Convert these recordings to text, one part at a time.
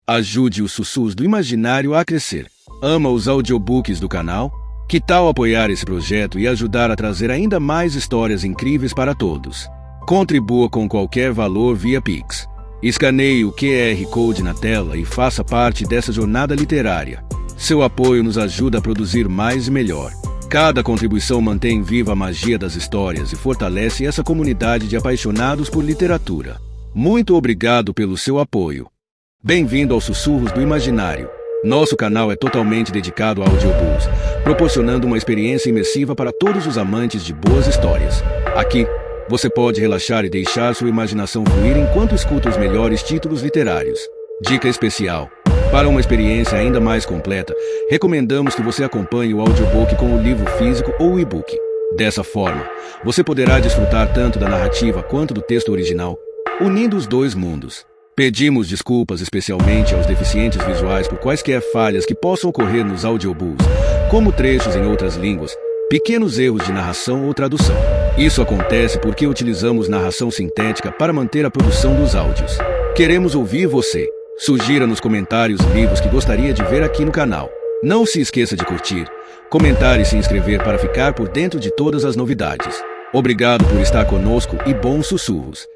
Ajude os Sussurros do Imaginário a crescer. Ama os audiobooks do canal? Que tal apoiar esse projeto e ajudar a trazer ainda mais histórias incríveis para todos? Contribua com qualquer valor via Pix. Escaneie o QR Code na tela e faça parte dessa jornada literária. Seu apoio nos ajuda a produzir mais e melhor. Cada contribuição mantém viva a magia das histórias e fortalece essa comunidade de apaixonados por literatura. Muito obrigado pelo seu apoio. Bem-vindo aos Sussurros do Imaginário. Nosso canal é totalmente dedicado a audiobooks, proporcionando uma experiência imersiva para todos os amantes de boas histórias. Aqui, você pode relaxar e deixar sua imaginação fluir enquanto escuta os melhores títulos literários. Dica especial: para uma experiência ainda mais completa, recomendamos que você acompanhe o audiobook com o livro físico ou o e-book. Dessa forma, você poderá desfrutar tanto da narrativa quanto do texto original, unindo os dois mundos. Pedimos desculpas especialmente aos deficientes visuais por quaisquer falhas que possam ocorrer nos audiobooks, como trechos em outras línguas, pequenos erros de narração ou tradução. Isso acontece porque utilizamos narração sintética para manter a produção dos áudios. Queremos ouvir você. Sugira nos comentários livros que gostaria de ver aqui no canal. Não se esqueça de curtir, comentar e se inscrever para ficar por dentro de todas as novidades. Obrigado por estar conosco e bons sussurros.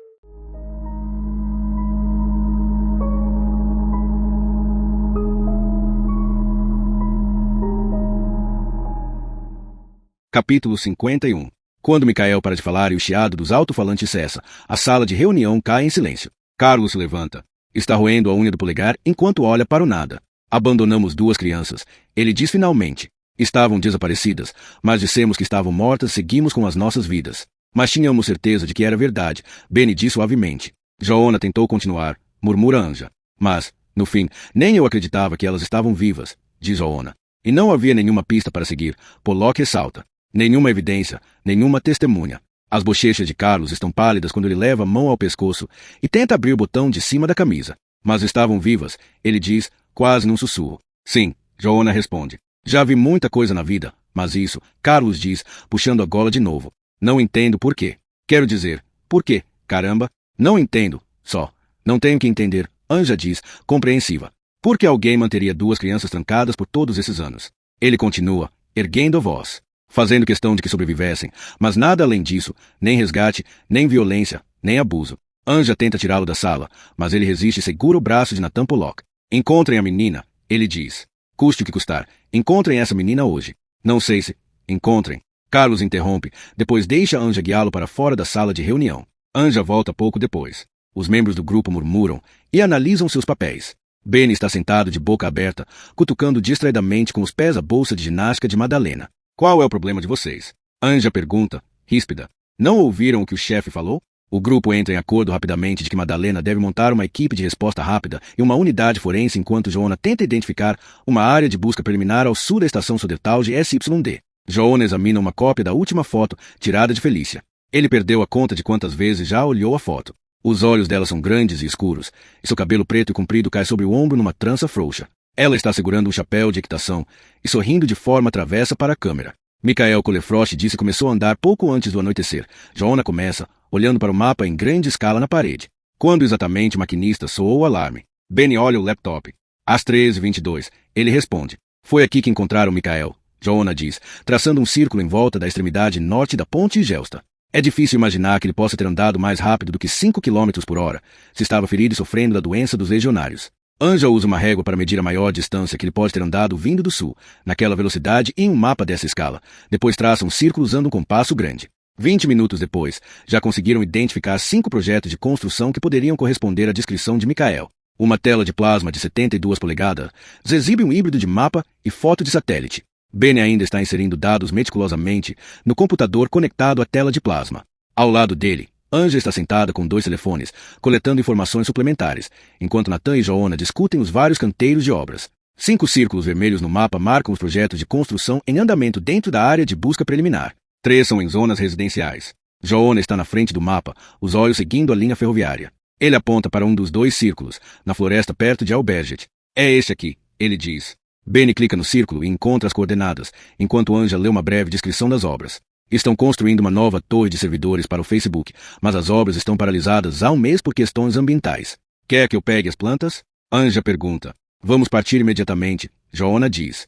Capítulo 51. Quando Micael para de falar e o chiado dos alto-falantes cessa, a sala de reunião cai em silêncio. Carlos se levanta. Está roendo a unha do polegar enquanto olha para o nada. Abandonamos duas crianças. Ele diz finalmente. Estavam desaparecidas, mas dissemos que estavam mortas, seguimos com as nossas vidas. Mas tínhamos certeza de que era verdade. Benny diz suavemente. Joana tentou continuar, murmura Anja. Mas, no fim, nem eu acreditava que elas estavam vivas, diz Joana. E não havia nenhuma pista para seguir, Pollock ressalta. Nenhuma evidência, nenhuma testemunha. As bochechas de Carlos estão pálidas quando ele leva a mão ao pescoço e tenta abrir o botão de cima da camisa. Mas estavam vivas, ele diz, quase num sussurro. Sim, Joana responde. Já vi muita coisa na vida, mas isso, Carlos diz, puxando a gola de novo. Não entendo por quê. Quero dizer, por quê? Caramba, não entendo, só. Não tenho que entender, Anja diz, compreensiva. Por que alguém manteria duas crianças trancadas por todos esses anos? Ele continua, erguendo a voz. Fazendo questão de que sobrevivessem, mas nada além disso, nem resgate, nem violência, nem abuso. Anja tenta tirá-lo da sala, mas ele resiste e segura o braço de Nathan Pollock. Encontrem a menina, ele diz. Custe o que custar, encontrem essa menina hoje. Não sei se... Encontrem. Carlos interrompe, depois deixa Anja guiá-lo para fora da sala de reunião. Anja volta pouco depois. Os membros do grupo murmuram e analisam seus papéis. Benny está sentado de boca aberta, cutucando distraidamente com os pés a bolsa de ginástica de Madalena. Qual é o problema de vocês? Anja pergunta, ríspida. Não ouviram o que o chefe falou? O grupo entra em acordo rapidamente de que Madalena deve montar uma equipe de resposta rápida e uma unidade forense enquanto Joana tenta identificar uma área de busca preliminar ao sul da estação Sodertal SYD. Joana examina uma cópia da última foto tirada de Felícia. Ele perdeu a conta de quantas vezes já olhou a foto. Os olhos dela são grandes e escuros, e seu cabelo preto e comprido cai sobre o ombro numa trança frouxa. Ela está segurando um chapéu de equitação e sorrindo de forma travessa para a câmera. Micael Colefrost disse que começou a andar pouco antes do anoitecer. Joana começa, olhando para o mapa em grande escala na parede. Quando exatamente o maquinista soou o alarme? Benny olha o laptop. Às 13h22, ele responde. Foi aqui que encontraram Micael, Joana diz, traçando um círculo em volta da extremidade norte da ponte Gelsta. É difícil imaginar que ele possa ter andado mais rápido do que 5 km por hora, se estava ferido e sofrendo da doença dos legionários. Anja usa uma régua para medir a maior distância que ele pode ter andado vindo do sul, naquela velocidade e em um mapa dessa escala. Depois traça um círculo usando um compasso grande. 20 minutos depois, já conseguiram identificar 5 projetos de construção que poderiam corresponder à descrição de Micael. Uma tela de plasma de 72 polegadas exibe um híbrido de mapa e foto de satélite. Benny ainda está inserindo dados meticulosamente no computador conectado à tela de plasma. Ao lado dele, Anja está sentada com 2 telefones, coletando informações suplementares, enquanto Nathan e Joana discutem os vários canteiros de obras. 5 círculos vermelhos no mapa marcam os projetos de construção em andamento dentro da área de busca preliminar. 3 são em zonas residenciais. Joana está na frente do mapa, os olhos seguindo a linha ferroviária. Ele aponta para um dos 2 círculos, na floresta perto de Alberget. É este aqui, ele diz. Benny clica no círculo e encontra as coordenadas, enquanto Anja lê uma breve descrição das obras. Estão construindo uma nova torre de servidores para o Facebook, mas as obras estão paralisadas há um mês por questões ambientais. Quer que eu pegue as plantas? Anja pergunta. Vamos partir imediatamente, Joanna diz.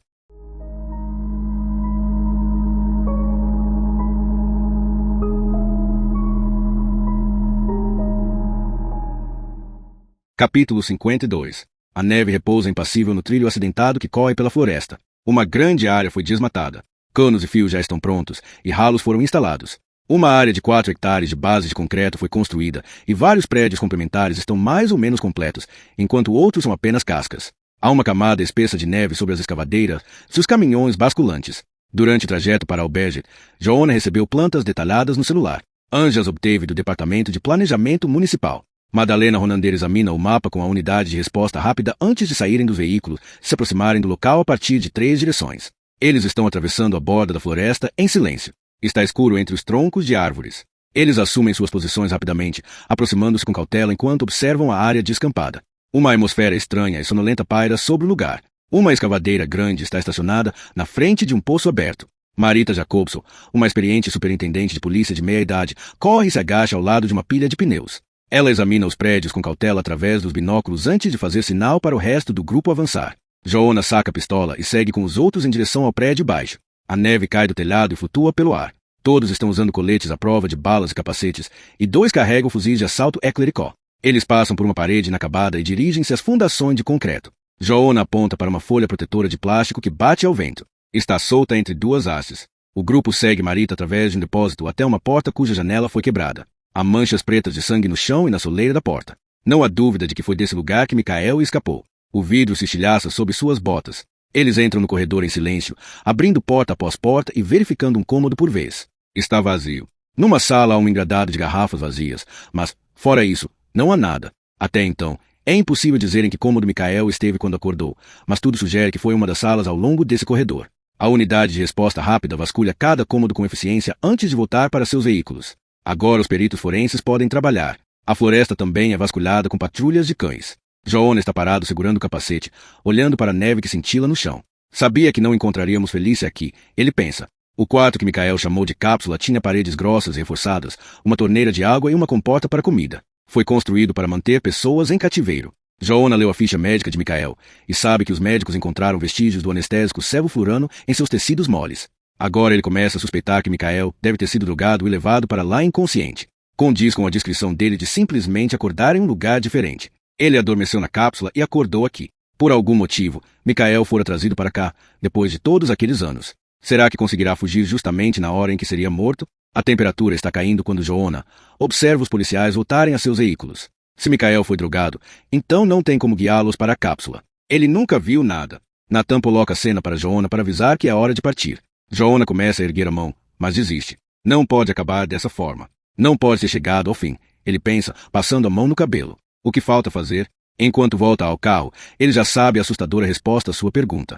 Capítulo 52. A neve repousa impassível no trilho acidentado que corre pela floresta. Uma grande área foi desmatada. Canos e fios já estão prontos e ralos foram instalados. Uma área de 4 hectares de base de concreto foi construída e vários prédios complementares estão mais ou menos completos, enquanto outros são apenas cascas. Há uma camada espessa de neve sobre as escavadeiras e os caminhões basculantes. Durante o trajeto para Alberge, Joanna recebeu plantas detalhadas no celular. Anja as obteve do Departamento de Planejamento Municipal. Madalena Ronander examina o mapa com a unidade de resposta rápida antes de saírem dos veículos e se aproximarem do local a partir de 3 direções. Eles estão atravessando a borda da floresta em silêncio. Está escuro entre os troncos de árvores. Eles assumem suas posições rapidamente, aproximando-se com cautela enquanto observam a área descampada. Uma atmosfera estranha e sonolenta paira sobre o lugar. Uma escavadeira grande está estacionada na frente de um poço aberto. Marita Jacobson, uma experiente superintendente de polícia de meia-idade, corre e se agacha ao lado de uma pilha de pneus. Ela examina os prédios com cautela através dos binóculos antes de fazer sinal para o resto do grupo avançar. Joanna saca a pistola e segue com os outros em direção ao prédio baixo. A neve cai do telhado e flutua pelo ar. Todos estão usando coletes à prova de balas e capacetes, e 2 carregam fuzis de assalto Eclericó. Eles passam por uma parede inacabada e dirigem-se às fundações de concreto. Joanna aponta para uma folha protetora de plástico que bate ao vento. Está solta entre 2 hastes. O grupo segue Marita através de um depósito até uma porta cuja janela foi quebrada. Há manchas pretas de sangue no chão e na soleira da porta. Não há dúvida de que foi desse lugar que Michael escapou. O vidro se estilhaça sob suas botas. Eles entram no corredor em silêncio, abrindo porta após porta e verificando um cômodo por vez. Está vazio. Numa sala há um engradado de garrafas vazias, mas, fora isso, não há nada. Até então, é impossível dizer em que cômodo Michael esteve quando acordou, mas tudo sugere que foi uma das salas ao longo desse corredor. A unidade de resposta rápida vasculha cada cômodo com eficiência antes de voltar para seus veículos. Agora os peritos forenses podem trabalhar. A floresta também é vasculhada com patrulhas de cães. Joanna está parado segurando o capacete, olhando para a neve que cintila no chão. Sabia que não encontraríamos Felícia aqui, ele pensa. O quarto que Michael chamou de cápsula tinha paredes grossas e reforçadas, uma torneira de água e uma comporta para comida. Foi construído para manter pessoas em cativeiro. Joanna leu a ficha médica de Michael e sabe que os médicos encontraram vestígios do anestésico sevoflurano em seus tecidos moles. Agora ele começa a suspeitar que Michael deve ter sido drogado e levado para lá inconsciente. Condiz com a descrição dele de simplesmente acordar em um lugar diferente. Ele adormeceu na cápsula e acordou aqui. Por algum motivo, Michael fora trazido para cá, depois de todos aqueles anos. Será que conseguirá fugir justamente na hora em que seria morto? A temperatura está caindo quando Joanna observa os policiais voltarem a seus veículos. Se Michael foi drogado, então não tem como guiá-los para a cápsula. Ele nunca viu nada. Nathan coloca a cena para Joanna para avisar que é hora de partir. Joanna começa a erguer a mão, mas desiste. Não pode acabar dessa forma. Não pode ter chegado ao fim, ele pensa, passando a mão no cabelo. O que falta fazer? Enquanto volta ao carro, ele já sabe a assustadora resposta à sua pergunta.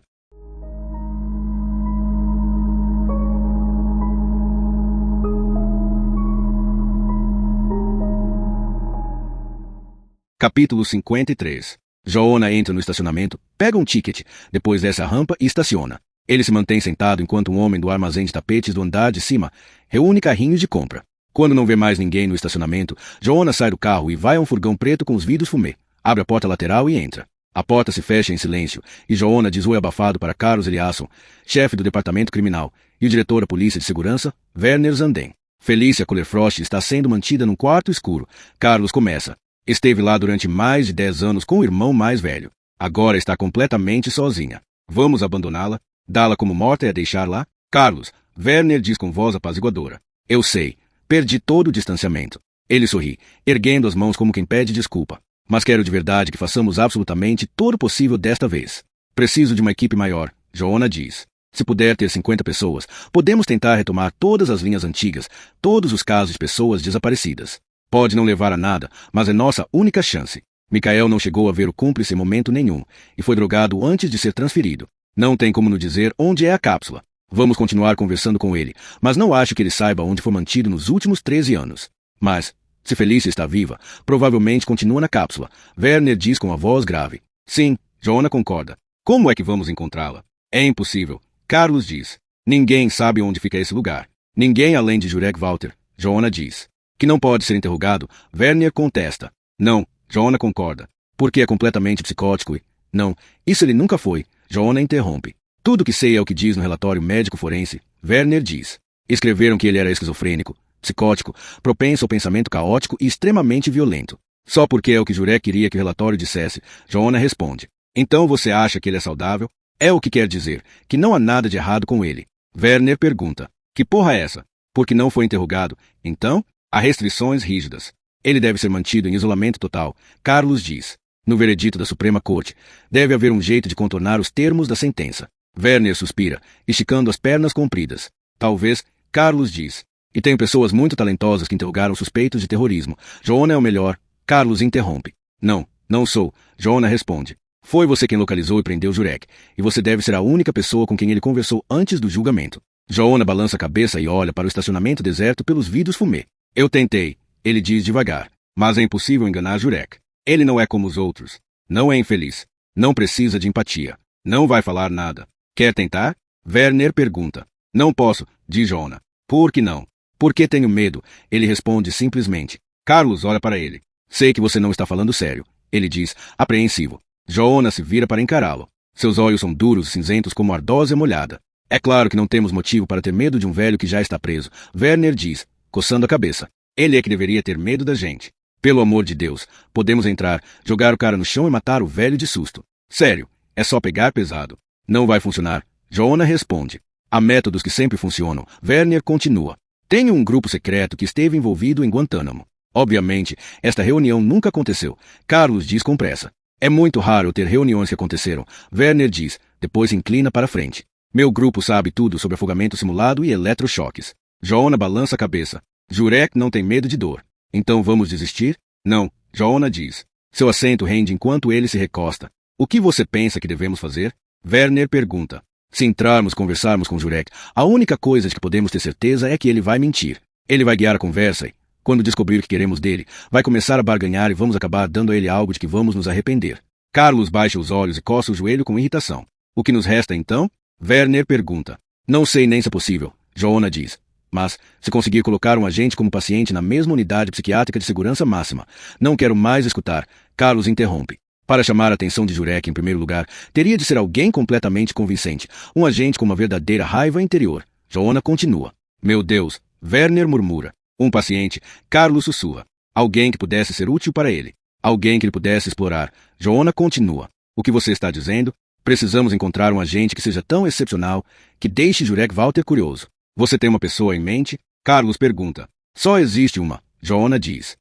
Capítulo 53. Joanna entra no estacionamento, pega um ticket, depois desce a rampa e estaciona. Ele se mantém sentado enquanto um homem do armazém de tapetes do andar de cima reúne carrinhos de compra. Quando não vê mais ninguém no estacionamento, Joanna sai do carro e vai a um furgão preto com os vidros fumê. Abre a porta lateral e entra. A porta se fecha em silêncio e Joanna diz oi abafado para Carlos Eliasson, chefe do departamento criminal, e o diretor da polícia de segurança, Werner Zanden. Felícia Kohler-Frost está sendo mantida num quarto escuro. Carlos começa. Esteve lá durante mais de 10 anos com o irmão mais velho. Agora está completamente sozinha. Vamos abandoná-la? Dá-la como morta e a deixar lá? Carlos, Werner diz com voz apaziguadora. Eu sei. Perdi todo o distanciamento. Ele sorri, erguendo as mãos como quem pede desculpa. Mas quero de verdade que façamos absolutamente todo o possível desta vez. Preciso de uma equipe maior, Joanna diz. Se puder ter 50 pessoas, podemos tentar retomar todas as linhas antigas, todos os casos de pessoas desaparecidas. Pode não levar a nada, mas é nossa única chance. Michael não chegou a ver o cúmplice em momento nenhum, e foi drogado antes de ser transferido. Não tem como nos dizer onde é a cápsula. Vamos continuar conversando com ele, mas não acho que ele saiba onde foi mantido nos últimos 13 anos. Mas, se Felícia está viva, provavelmente continua na cápsula. Werner diz com a voz grave. Sim, Joanna concorda. Como é que vamos encontrá-la? É impossível. Carlos diz. Ninguém sabe onde fica esse lugar. Ninguém além de Jurek Walter, Joanna diz. Que não pode ser interrogado, Werner contesta. Não, Joanna concorda. Porque é completamente psicótico e... Não, isso ele nunca foi, Joanna interrompe. Tudo o que sei é o que diz no relatório médico forense, Werner diz. Escreveram que ele era esquizofrênico, psicótico, propenso ao pensamento caótico e extremamente violento. Só porque é o que Jurek queria que o relatório dissesse, Joanna responde. Então você acha que ele é saudável? É o que quer dizer, que não há nada de errado com ele. Werner pergunta. Que porra é essa? Porque não foi interrogado. Então, há restrições rígidas. Ele deve ser mantido em isolamento total, Carlos diz. No veredito da Suprema Corte, deve haver um jeito de contornar os termos da sentença. Werner suspira, esticando as pernas compridas. Talvez, Carlos diz. E tenho pessoas muito talentosas que interrogaram suspeitos de terrorismo. Joanna é o melhor. Carlos interrompe. Não, não sou. Joanna responde. Foi você quem localizou e prendeu Jurek, e você deve ser a única pessoa com quem ele conversou antes do julgamento. Joanna balança a cabeça e olha para o estacionamento deserto pelos vidros fumê. Eu tentei, ele diz devagar, mas é impossível enganar Jurek. Ele não é como os outros. Não é infeliz. Não precisa de empatia. Não vai falar nada. Quer tentar? Werner pergunta. Não posso, diz Joanna. Por que não? Porque tenho medo, ele responde simplesmente. Carlos olha para ele. Sei que você não está falando sério, ele diz, apreensivo. Joanna se vira para encará-lo. Seus olhos são duros e cinzentos como ardósia molhada. É claro que não temos motivo para ter medo de um velho que já está preso, Werner diz, coçando a cabeça. Ele é que deveria ter medo da gente. Pelo amor de Deus, podemos entrar, jogar o cara no chão e matar o velho de susto. Sério, é só pegar pesado. Não vai funcionar, Joanna responde. Há métodos que sempre funcionam, Werner continua. Tenho um grupo secreto que esteve envolvido em Guantánamo. Obviamente, esta reunião nunca aconteceu, Carlos diz com pressa. É muito raro ter reuniões que aconteceram, Werner diz, depois se inclina para frente. Meu grupo sabe tudo sobre afogamento simulado e eletrochoques. Joanna balança a cabeça. Jurek não tem medo de dor. Então vamos desistir? Não, Joanna diz. Seu assento rende enquanto ele se recosta. O que você pensa que devemos fazer? Werner pergunta. Se entrarmos e conversarmos com Jurek, a única coisa de que podemos ter certeza é que ele vai mentir. Ele vai guiar a conversa e, quando descobrir o que queremos dele, vai começar a barganhar e vamos acabar dando a ele algo de que vamos nos arrepender. Carlos baixa os olhos e coça o joelho com irritação. O que nos resta então? Werner pergunta. Não sei nem se é possível, Joanna diz. Mas, se conseguir colocar um agente como paciente na mesma unidade psiquiátrica de segurança máxima, não quero mais escutar, Carlos interrompe. Para chamar a atenção de Jurek em primeiro lugar, teria de ser alguém completamente convincente, um agente com uma verdadeira raiva interior. Joanna continua. Meu Deus, Werner murmura. Um paciente, Carlos sussurra. Alguém que pudesse ser útil para ele. Alguém que ele pudesse explorar. Joanna continua. O que você está dizendo? Precisamos encontrar um agente que seja tão excepcional que deixe Jurek Walter curioso. Você tem uma pessoa em mente? Carlos pergunta. Só existe uma, Joanna diz.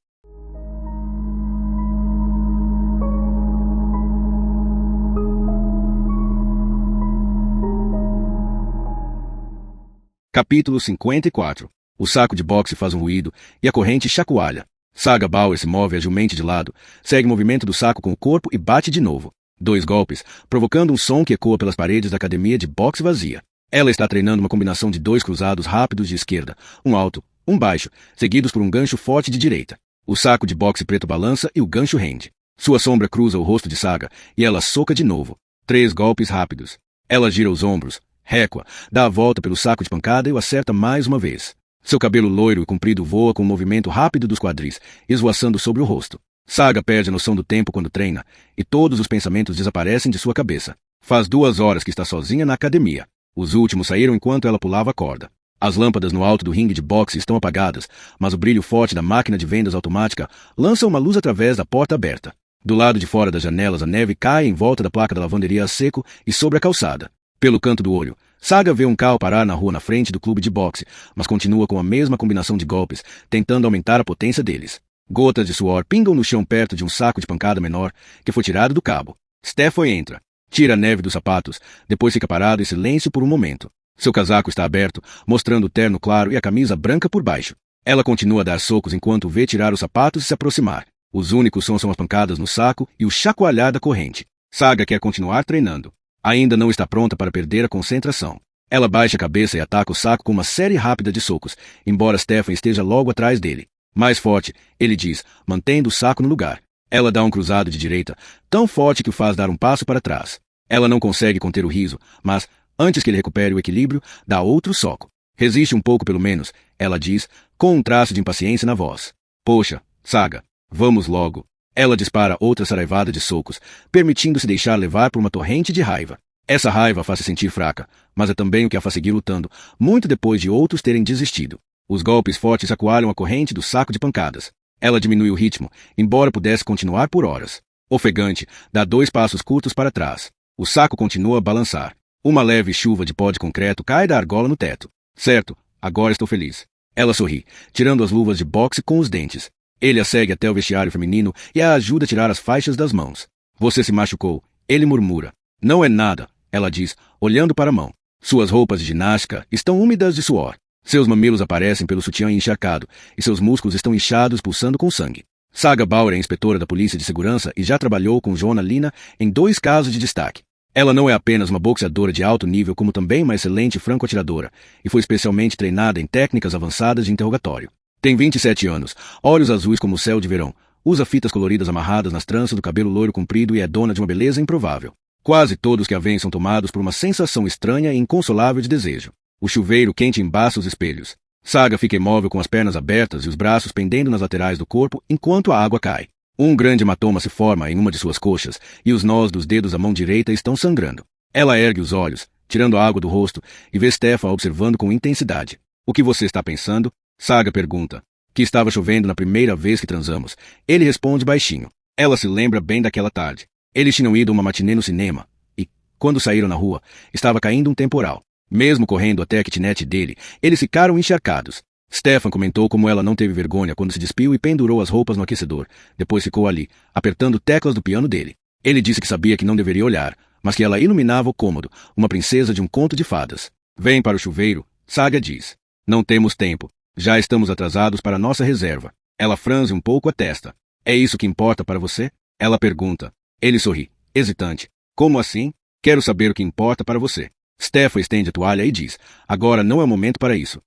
Capítulo 54. O saco de boxe faz um ruído e a corrente chacoalha. Saga Bauer se move agilmente de lado, segue o movimento do saco com o corpo e bate de novo. 2 golpes, provocando um som que ecoa pelas paredes da academia de boxe vazia. Ela está treinando uma combinação de 2 cruzados rápidos de esquerda, um alto, um baixo, seguidos por um gancho forte de direita. O saco de boxe preto balança e o gancho rende. Sua sombra cruza o rosto de Saga e ela soca de novo. 3 golpes rápidos. Ela gira os ombros, recua, dá a volta pelo saco de pancada e o acerta mais uma vez. Seu cabelo loiro e comprido voa com um movimento rápido dos quadris, esvoaçando sobre o rosto. Saga perde a noção do tempo quando treina, e todos os pensamentos desaparecem de sua cabeça. Faz 2 horas que está sozinha na academia. Os últimos saíram enquanto ela pulava a corda. As lâmpadas no alto do ringue de boxe estão apagadas, mas o brilho forte da máquina de vendas automática lança uma luz através da porta aberta. Do lado de fora das janelas, a neve cai em volta da placa da lavanderia a seco e sobre a calçada. Pelo canto do olho, Saga vê um carro parar na rua na frente do clube de boxe, mas continua com a mesma combinação de golpes, tentando aumentar a potência deles. Gotas de suor pingam no chão perto de um saco de pancada menor, que foi tirado do cabo. Stefan entra. Tira a neve dos sapatos, depois fica parado em silêncio por um momento. Seu casaco está aberto, mostrando o terno claro e a camisa branca por baixo. Ela continua a dar socos enquanto vê tirar os sapatos e se aproximar. Os únicos sons são as pancadas no saco e o chacoalhar da corrente. Saga quer continuar treinando. Ainda não está pronta para perder a concentração. Ela baixa a cabeça e ataca o saco com uma série rápida de socos, embora Stefan esteja logo atrás dele. Mais forte, ele diz, mantendo o saco no lugar. Ela dá um cruzado de direita, tão forte que o faz dar um passo para trás. Ela não consegue conter o riso, mas, antes que ele recupere o equilíbrio, dá outro soco. Resiste um pouco pelo menos, ela diz, com um traço de impaciência na voz. Poxa, Saga, vamos logo. Ela dispara outra saraivada de socos, permitindo-se deixar levar por uma torrente de raiva. Essa raiva a faz se sentir fraca, mas é também o que a faz seguir lutando, muito depois de outros terem desistido. Os golpes fortes acualham a corrente do saco de pancadas. Ela diminui o ritmo, embora pudesse continuar por horas. Ofegante, dá 2 passos curtos para trás. O saco continua a balançar. Uma leve chuva de pó de concreto cai da argola no teto. Certo, agora estou feliz. Ela sorri, tirando as luvas de boxe com os dentes. Ele a segue até o vestiário feminino e a ajuda a tirar as faixas das mãos. Você se machucou, ele murmura. Não é nada, ela diz, olhando para a mão. Suas roupas de ginástica estão úmidas de suor. Seus mamilos aparecem pelo sutiã encharcado e seus músculos estão inchados pulsando com sangue. Saga Bauer é inspetora da Polícia de Segurança e já trabalhou com Joanna Lina em 2 casos de destaque. Ela não é apenas uma boxeadora de alto nível, como também uma excelente franco-atiradora, e foi especialmente treinada em técnicas avançadas de interrogatório. Tem 27 anos, olhos azuis como o céu de verão, usa fitas coloridas amarradas nas tranças do cabelo loiro comprido e é dona de uma beleza improvável. Quase todos que a veem são tomados por uma sensação estranha e inconsolável de desejo. O chuveiro quente embaça os espelhos. Saga fica imóvel com as pernas abertas e os braços pendendo nas laterais do corpo enquanto a água cai. Um grande hematoma se forma em uma de suas coxas e os nós dos dedos da mão direita estão sangrando. Ela ergue os olhos, tirando a água do rosto, e vê Stefan observando com intensidade. O que você está pensando? Saga pergunta. Que estava chovendo na primeira vez que transamos. Ele responde baixinho. Ela se lembra bem daquela tarde. Eles tinham ido a uma matinê no cinema e, quando saíram na rua, estava caindo um temporal. Mesmo correndo até a kitnet dele, eles ficaram encharcados. Stefan comentou como ela não teve vergonha quando se despiu e pendurou as roupas no aquecedor. Depois ficou ali, apertando teclas do piano dele. Ele disse que sabia que não deveria olhar, mas que ela iluminava o cômodo, uma princesa de um conto de fadas. Vem para o chuveiro, Saga diz. Não temos tempo. Já estamos atrasados para nossa reserva. Ela franze um pouco a testa. É isso que importa para você? Ela pergunta. Ele sorri, hesitante. Como assim? Quero saber o que importa para você. Stefan estende a toalha e diz. Agora não é o momento para isso.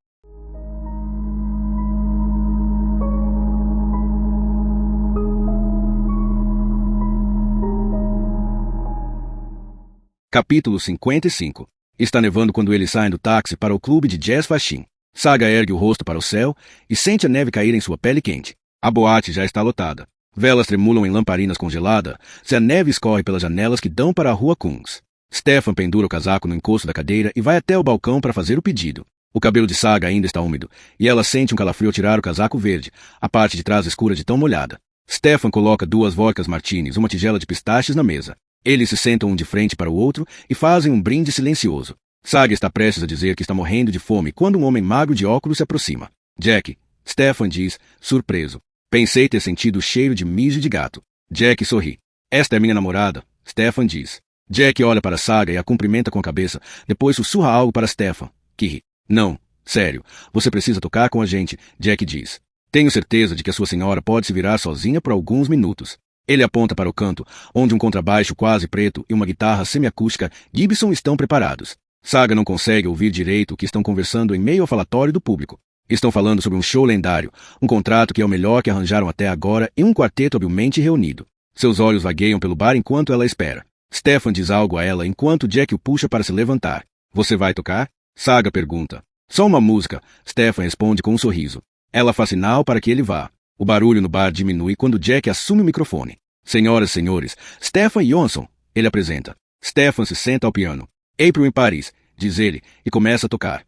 Capítulo 55. Está nevando quando eles saem do táxi para o clube de jazz Faxin. Saga ergue o rosto para o céu e sente a neve cair em sua pele quente. A boate já está lotada. Velas tremulam em lamparinas congeladas, se a neve escorre pelas janelas que dão para a rua Kungs. Stefan pendura o casaco no encosto da cadeira e vai até o balcão para fazer o pedido. O cabelo de Saga ainda está úmido, e ela sente um calafrio ao tirar o casaco verde, a parte de trás escura de tão molhada. Stefan coloca 2 vodkas martinis, uma tigela de pistaches na mesa. Eles se sentam um de frente para o outro e fazem um brinde silencioso. Saga está prestes a dizer que está morrendo de fome quando um homem magro de óculos se aproxima. Jack, Stefan diz, surpreso. Pensei ter sentido o cheiro de mijo de gato. Jack sorri. Esta é minha namorada, Stefan diz. Jack olha para Saga e a cumprimenta com a cabeça, depois sussurra algo para Stefan, que ri. Não, sério, você precisa tocar com a gente, Jack diz. Tenho certeza de que a sua senhora pode se virar sozinha por alguns minutos. Ele aponta para o canto, onde um contrabaixo quase preto e uma guitarra semiacústica Gibson estão preparados. Saga não consegue ouvir direito o que estão conversando em meio ao falatório do público. Estão falando sobre um show lendário, um contrato que é o melhor que arranjaram até agora e um quarteto habilmente reunido. Seus olhos vagueiam pelo bar enquanto ela espera. Stefan diz algo a ela enquanto Jack o puxa para se levantar. Você vai tocar? Saga pergunta. Só uma música, Stefan responde com um sorriso. Ela faz sinal para que ele vá. O barulho no bar diminui quando Jack assume o microfone. Senhoras e senhores, Stefan Johansson, ele apresenta. Stefan se senta ao piano. April em Paris, diz ele, e começa a tocar.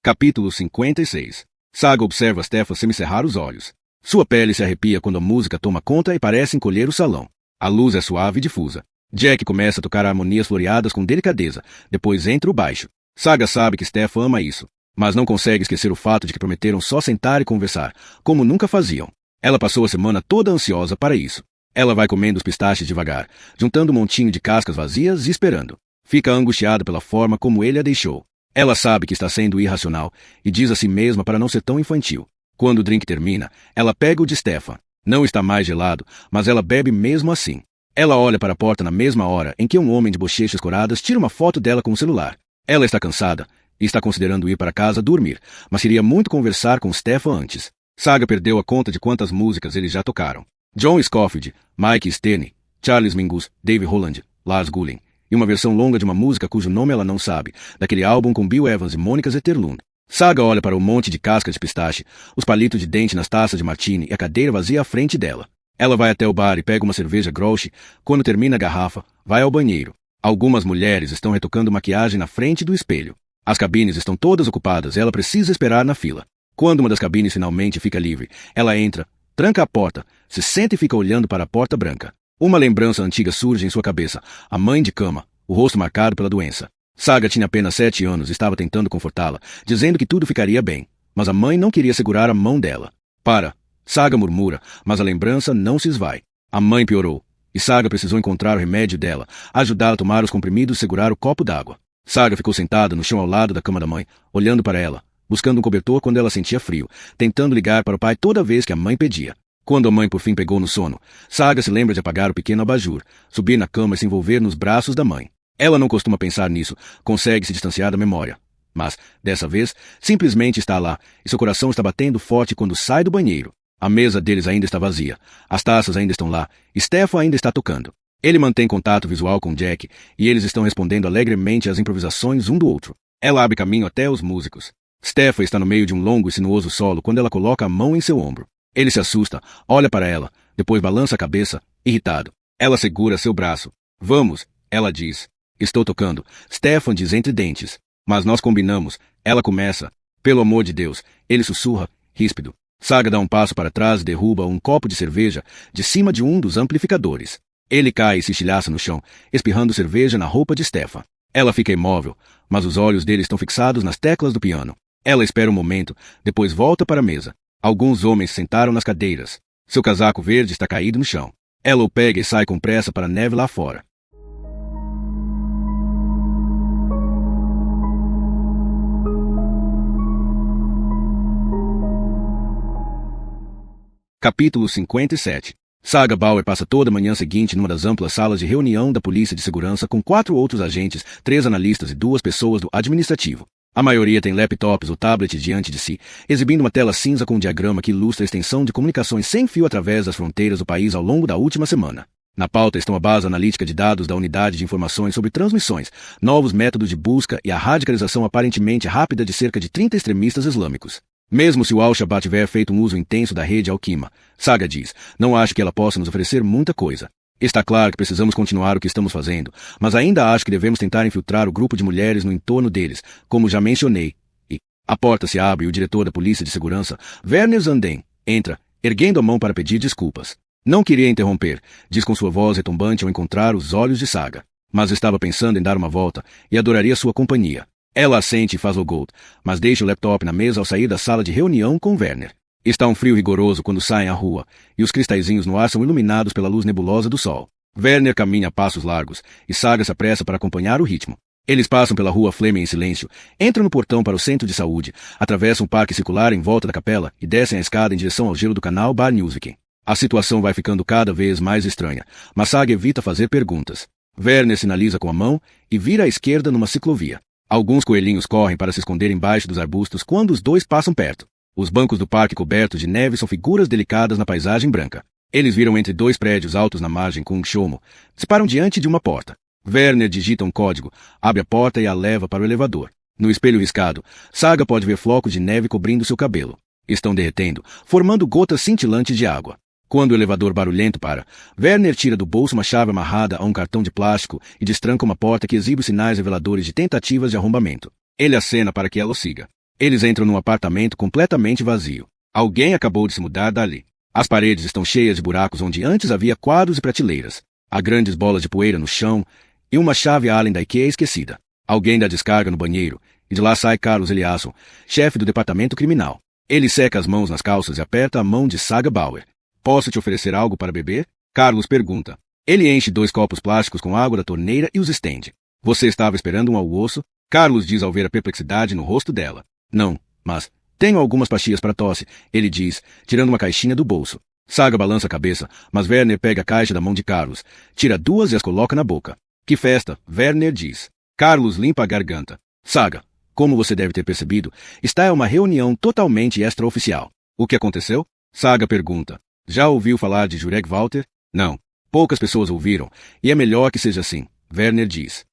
Capítulo 56. Saga observa Stefan semicerrar os olhos. Sua pele se arrepia quando a música toma conta e parece encolher o salão. A luz é suave e difusa. Jack começa a tocar harmonias floreadas com delicadeza, depois entra o baixo. Saga sabe que Stefan ama isso, mas não consegue esquecer o fato de que prometeram só sentar e conversar, como nunca faziam. Ela passou a semana toda ansiosa para isso. Ela vai comendo os pistaches devagar, juntando um montinho de cascas vazias e esperando. Fica angustiada pela forma como ele a deixou. Ela sabe que está sendo irracional e diz a si mesma para não ser tão infantil. Quando o drink termina, ela pega o de Stefan. Não está mais gelado, mas ela bebe mesmo assim. Ela olha para a porta na mesma hora em que um homem de bochechas coradas tira uma foto dela com o celular. Ela está cansada e está considerando ir para casa dormir, mas queria muito conversar com Stefan antes. Saga perdeu a conta de quantas músicas eles já tocaram. John Scofield, Mike Stene, Charles Mingus, Dave Holland, Lars Gulen. e uma versão longa de uma música cujo nome ela não sabe, daquele álbum com Bill Evans e Mônica Zetterlund. Saga olha para o monte de casca de pistache, os palitos de dente nas taças de martini e a cadeira vazia à frente dela. Ela vai até o bar e pega uma cerveja Grolsch. Quando termina a garrafa, vai ao banheiro. Algumas mulheres estão retocando maquiagem na frente do espelho. As cabines estão todas ocupadas e ela precisa esperar na fila. Quando uma das cabines finalmente fica livre, ela entra, tranca a porta, se senta e fica olhando para a porta branca. Uma lembrança antiga surge em sua cabeça, a mãe de cama, o rosto marcado pela doença. Saga tinha apenas 7 anos e estava tentando confortá-la, dizendo que tudo ficaria bem, mas a mãe não queria segurar a mão dela. Para! Saga murmura, mas a lembrança não se esvai. A mãe piorou, e Saga precisou encontrar o remédio dela, ajudá-la a tomar os comprimidos e segurar o copo d'água. Saga ficou sentada no chão ao lado da cama da mãe, olhando para ela, buscando um cobertor quando ela sentia frio, tentando ligar para o pai toda vez que a mãe pedia. Quando a mãe por fim pegou no sono, Saga se lembra de apagar o pequeno abajur, subir na cama e se envolver nos braços da mãe. Ela não costuma pensar nisso, consegue se distanciar da memória. Mas, dessa vez, simplesmente está lá, e seu coração está batendo forte quando sai do banheiro. A mesa deles ainda está vazia, as taças ainda estão lá, Stefan ainda está tocando. Ele mantém contato visual com Jack, e eles estão respondendo alegremente às improvisações um do outro. Ela abre caminho até os músicos. Stefan está no meio de um longo e sinuoso solo quando ela coloca a mão em seu ombro. Ele se assusta, olha para ela, depois balança a cabeça, irritado. Ela segura seu braço. Vamos, ela diz. Estou tocando, Stefan diz entre dentes. Mas nós combinamos, ela começa. Pelo amor de Deus, ele sussurra, ríspido. Saga dá um passo para trás e derruba um copo de cerveja de cima de um dos amplificadores. Ele cai e se estilhaça no chão, espirrando cerveja na roupa de Stefan. Ela fica imóvel, mas os olhos dele estão fixados nas teclas do piano. Ela espera um momento, depois volta para a mesa. Alguns homens sentaram nas cadeiras. Seu casaco verde está caído no chão. Ela o pega e sai com pressa para a neve lá fora. Capítulo 57. Saga Bauer passa toda a manhã seguinte numa das amplas salas de reunião da Polícia de Segurança com 4 outros agentes, 3 analistas e 2 pessoas do administrativo. A maioria tem laptops ou tablets diante de si, exibindo uma tela cinza com um diagrama que ilustra a extensão de comunicações sem fio através das fronteiras do país ao longo da última semana. Na pauta estão a base analítica de dados da Unidade de Informações sobre Transmissões, novos métodos de busca e a radicalização aparentemente rápida de cerca de 30 extremistas islâmicos. Mesmo se o Al-Shabaab tiver feito um uso intenso da rede Al-Qima, Saga diz, não acho que ela possa nos oferecer muita coisa. Está claro que precisamos continuar o que estamos fazendo, mas ainda acho que devemos tentar infiltrar o grupo de mulheres no entorno deles, como já mencionei. E a porta se abre e o diretor da Polícia de Segurança, Werner Zanden, entra, erguendo a mão para pedir desculpas. Não queria interromper, diz com sua voz retumbante ao encontrar os olhos de Saga, mas estava pensando em dar uma volta e adoraria sua companhia. Ela assente e faz o gold, mas deixa o laptop na mesa ao sair da sala de reunião com Werner. Está um frio rigoroso quando saem à rua, e os cristalzinhos no ar são iluminados pela luz nebulosa do sol. Werner caminha a passos largos, e Saga se apressa para acompanhar o ritmo. Eles passam pela rua Fleming em silêncio, entram no portão para o centro de saúde, atravessam o parque circular em volta da capela e descem a escada em direção ao gelo do canal Bar Music. A situação vai ficando cada vez mais estranha, mas Saga evita fazer perguntas. Werner sinaliza com a mão e vira à esquerda numa ciclovia. Alguns coelhinhos correm para se esconder embaixo dos arbustos quando os dois passam perto. Os bancos do parque cobertos de neve são figuras delicadas na paisagem branca. Eles viram entre 2 prédios altos na margem com um chomo. Se param diante de uma porta. Werner digita um código, abre a porta e a leva para o elevador. No espelho riscado, Saga pode ver flocos de neve cobrindo seu cabelo. Estão derretendo, formando gotas cintilantes de água. Quando o elevador barulhento para, Werner tira do bolso uma chave amarrada a um cartão de plástico e destranca uma porta que exibe os sinais reveladores de tentativas de arrombamento. Ele acena para que ela o siga. Eles entram num apartamento completamente vazio. Alguém acabou de se mudar dali. As paredes estão cheias de buracos onde antes havia quadros e prateleiras. Há grandes bolas de poeira no chão e uma chave Allen da IKEA esquecida. Alguém dá descarga no banheiro e de lá sai Carlos Eliasson, chefe do departamento criminal. Ele seca as mãos nas calças e aperta a mão de Saga Bauer. Posso te oferecer algo para beber? Carlos pergunta. Ele enche 2 copos plásticos com água da torneira e os estende. Você estava esperando um almoço? Carlos diz ao ver a perplexidade no rosto dela. Não, mas tenho algumas pastilhas para tosse, ele diz, tirando uma caixinha do bolso. Saga balança a cabeça, mas Werner pega a caixa da mão de Carlos, tira 2 e as coloca na boca. Que festa, Werner diz. Carlos limpa a garganta. Saga, como você deve ter percebido, está em uma reunião totalmente extraoficial. O que aconteceu? Saga pergunta. Já ouviu falar de Jurek Walter? Não. Poucas pessoas ouviram, e é melhor que seja assim. Werner diz.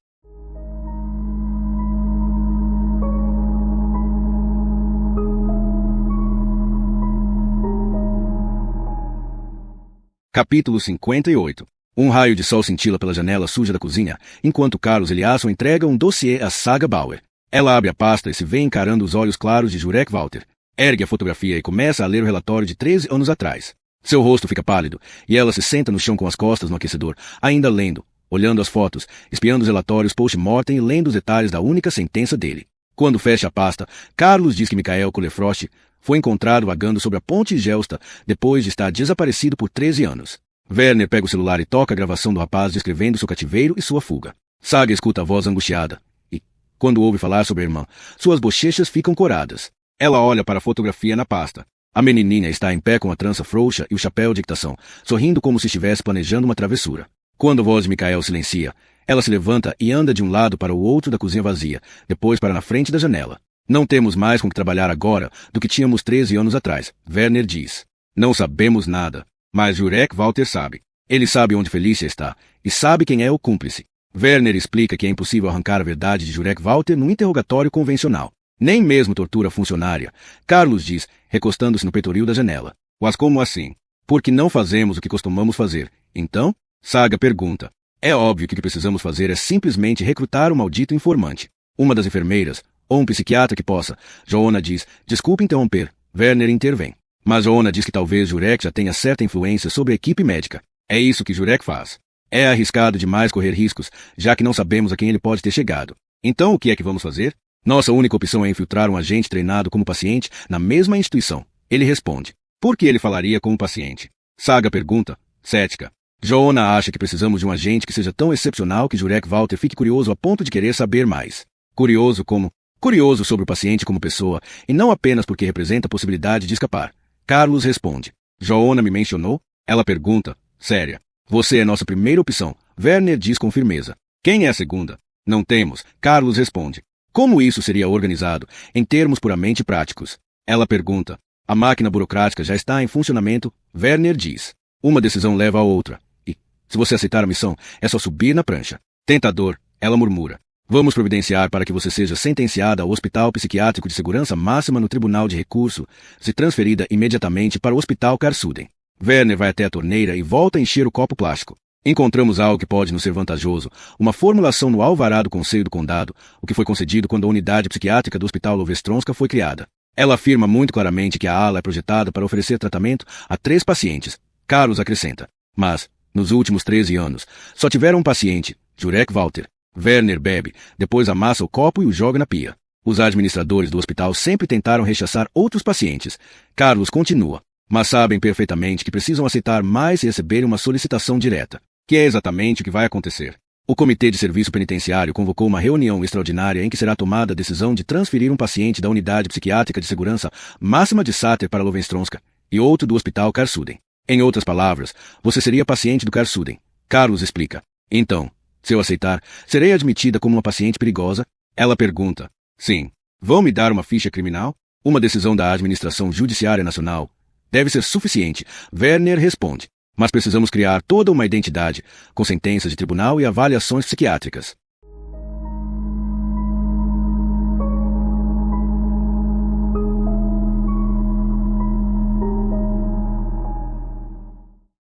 Capítulo 58. Um raio de sol cintila pela janela suja da cozinha, enquanto Carlos Eliasson entrega um dossiê a Saga Bauer. Ela abre a pasta e se vê encarando os olhos claros de Jurek Walter. Ergue a fotografia e começa a ler o relatório de 13 anos atrás. Seu rosto fica pálido, e ela se senta no chão com as costas no aquecedor, ainda lendo, olhando as fotos, espiando os relatórios post-mortem e lendo os detalhes da única sentença dele. Quando fecha a pasta, Carlos diz que Michael Kulefrost foi encontrado vagando sobre a ponte Gelsta depois de estar desaparecido por 13 anos. Werner pega o celular e toca a gravação do rapaz descrevendo seu cativeiro e sua fuga. Saga escuta a voz angustiada e, quando ouve falar sobre a irmã, suas bochechas ficam coradas. Ela olha para a fotografia na pasta. A menininha está em pé com a trança frouxa e o chapéu de equitação, sorrindo como se estivesse planejando uma travessura. Quando a voz de Michael silencia, ela se levanta e anda de um lado para o outro da cozinha vazia, depois para na frente da janela. Não temos mais com que trabalhar agora do que tínhamos 13 anos atrás, Werner diz. Não sabemos nada. Mas Jurek Walter sabe. Ele sabe onde Felícia está, e sabe quem é o cúmplice. Werner explica que é impossível arrancar a verdade de Jurek Walter num interrogatório convencional. Nem mesmo tortura funcionária. Carlos diz, recostando-se no peitoril da janela. Mas como assim? Porque não fazemos o que costumamos fazer. Então? Saga pergunta. É óbvio que o que precisamos fazer é simplesmente recrutar o maldito informante. Uma das enfermeiras, ou um psiquiatra que possa. Joona diz, desculpe interromper. Werner intervém. Mas Joona diz que talvez Jurek já tenha certa influência sobre a equipe médica. É isso que Jurek faz. É arriscado demais correr riscos, já que não sabemos a quem ele pode ter chegado. Então o que é que vamos fazer? Nossa única opção é infiltrar um agente treinado como paciente na mesma instituição. Ele responde. Por que ele falaria com o paciente? Saga pergunta, cética. Joona acha que precisamos de um agente que seja tão excepcional que Jurek Walter fique curioso a ponto de querer saber mais. Curioso como? Curioso sobre o paciente como pessoa, e não apenas porque representa a possibilidade de escapar. Carlos responde. Joona me mencionou? Ela pergunta, séria. Você é nossa primeira opção, Werner diz com firmeza. Quem é a segunda? Não temos, Carlos responde. Como isso seria organizado, em termos puramente práticos? Ela pergunta. A máquina burocrática já está em funcionamento, Werner diz. Uma decisão leva a outra. E, se você aceitar a missão, é só subir na prancha. Tentador, ela murmura. Vamos providenciar para que você seja sentenciada ao Hospital Psiquiátrico de Segurança Máxima no Tribunal de Recurso, se transferida imediatamente para o Hospital Karsuden. Werner vai até a torneira e volta a encher o copo plástico. Encontramos algo que pode nos ser vantajoso, uma formulação no alvará do Conselho do Condado, o que foi concedido quando a unidade psiquiátrica do Hospital Lovestronska foi criada. Ela afirma muito claramente que a ala é projetada para oferecer tratamento a 3 pacientes. Carlos acrescenta. Mas, nos últimos 13 anos, só tiveram um paciente, Jurek Walter. Werner bebe, depois amassa o copo e o joga na pia. Os administradores do hospital sempre tentaram rechaçar outros pacientes. Carlos continua. Mas sabem perfeitamente que precisam aceitar mais e receberem uma solicitação direta. Que é exatamente o que vai acontecer. O Comitê de Serviço Penitenciário convocou uma reunião extraordinária em que será tomada a decisão de transferir um paciente da Unidade Psiquiátrica de Segurança Máxima de Sáter para Lovestronska e outro do Hospital Karsuden. Em outras palavras, você seria paciente do Karsuden. Carlos explica. Então, se eu aceitar, serei admitida como uma paciente perigosa? Ela pergunta. Sim. Vão me dar uma ficha criminal? Uma decisão da Administração Judiciária Nacional deve ser suficiente, Werner responde. Mas precisamos criar toda uma identidade, com sentenças de tribunal e avaliações psiquiátricas.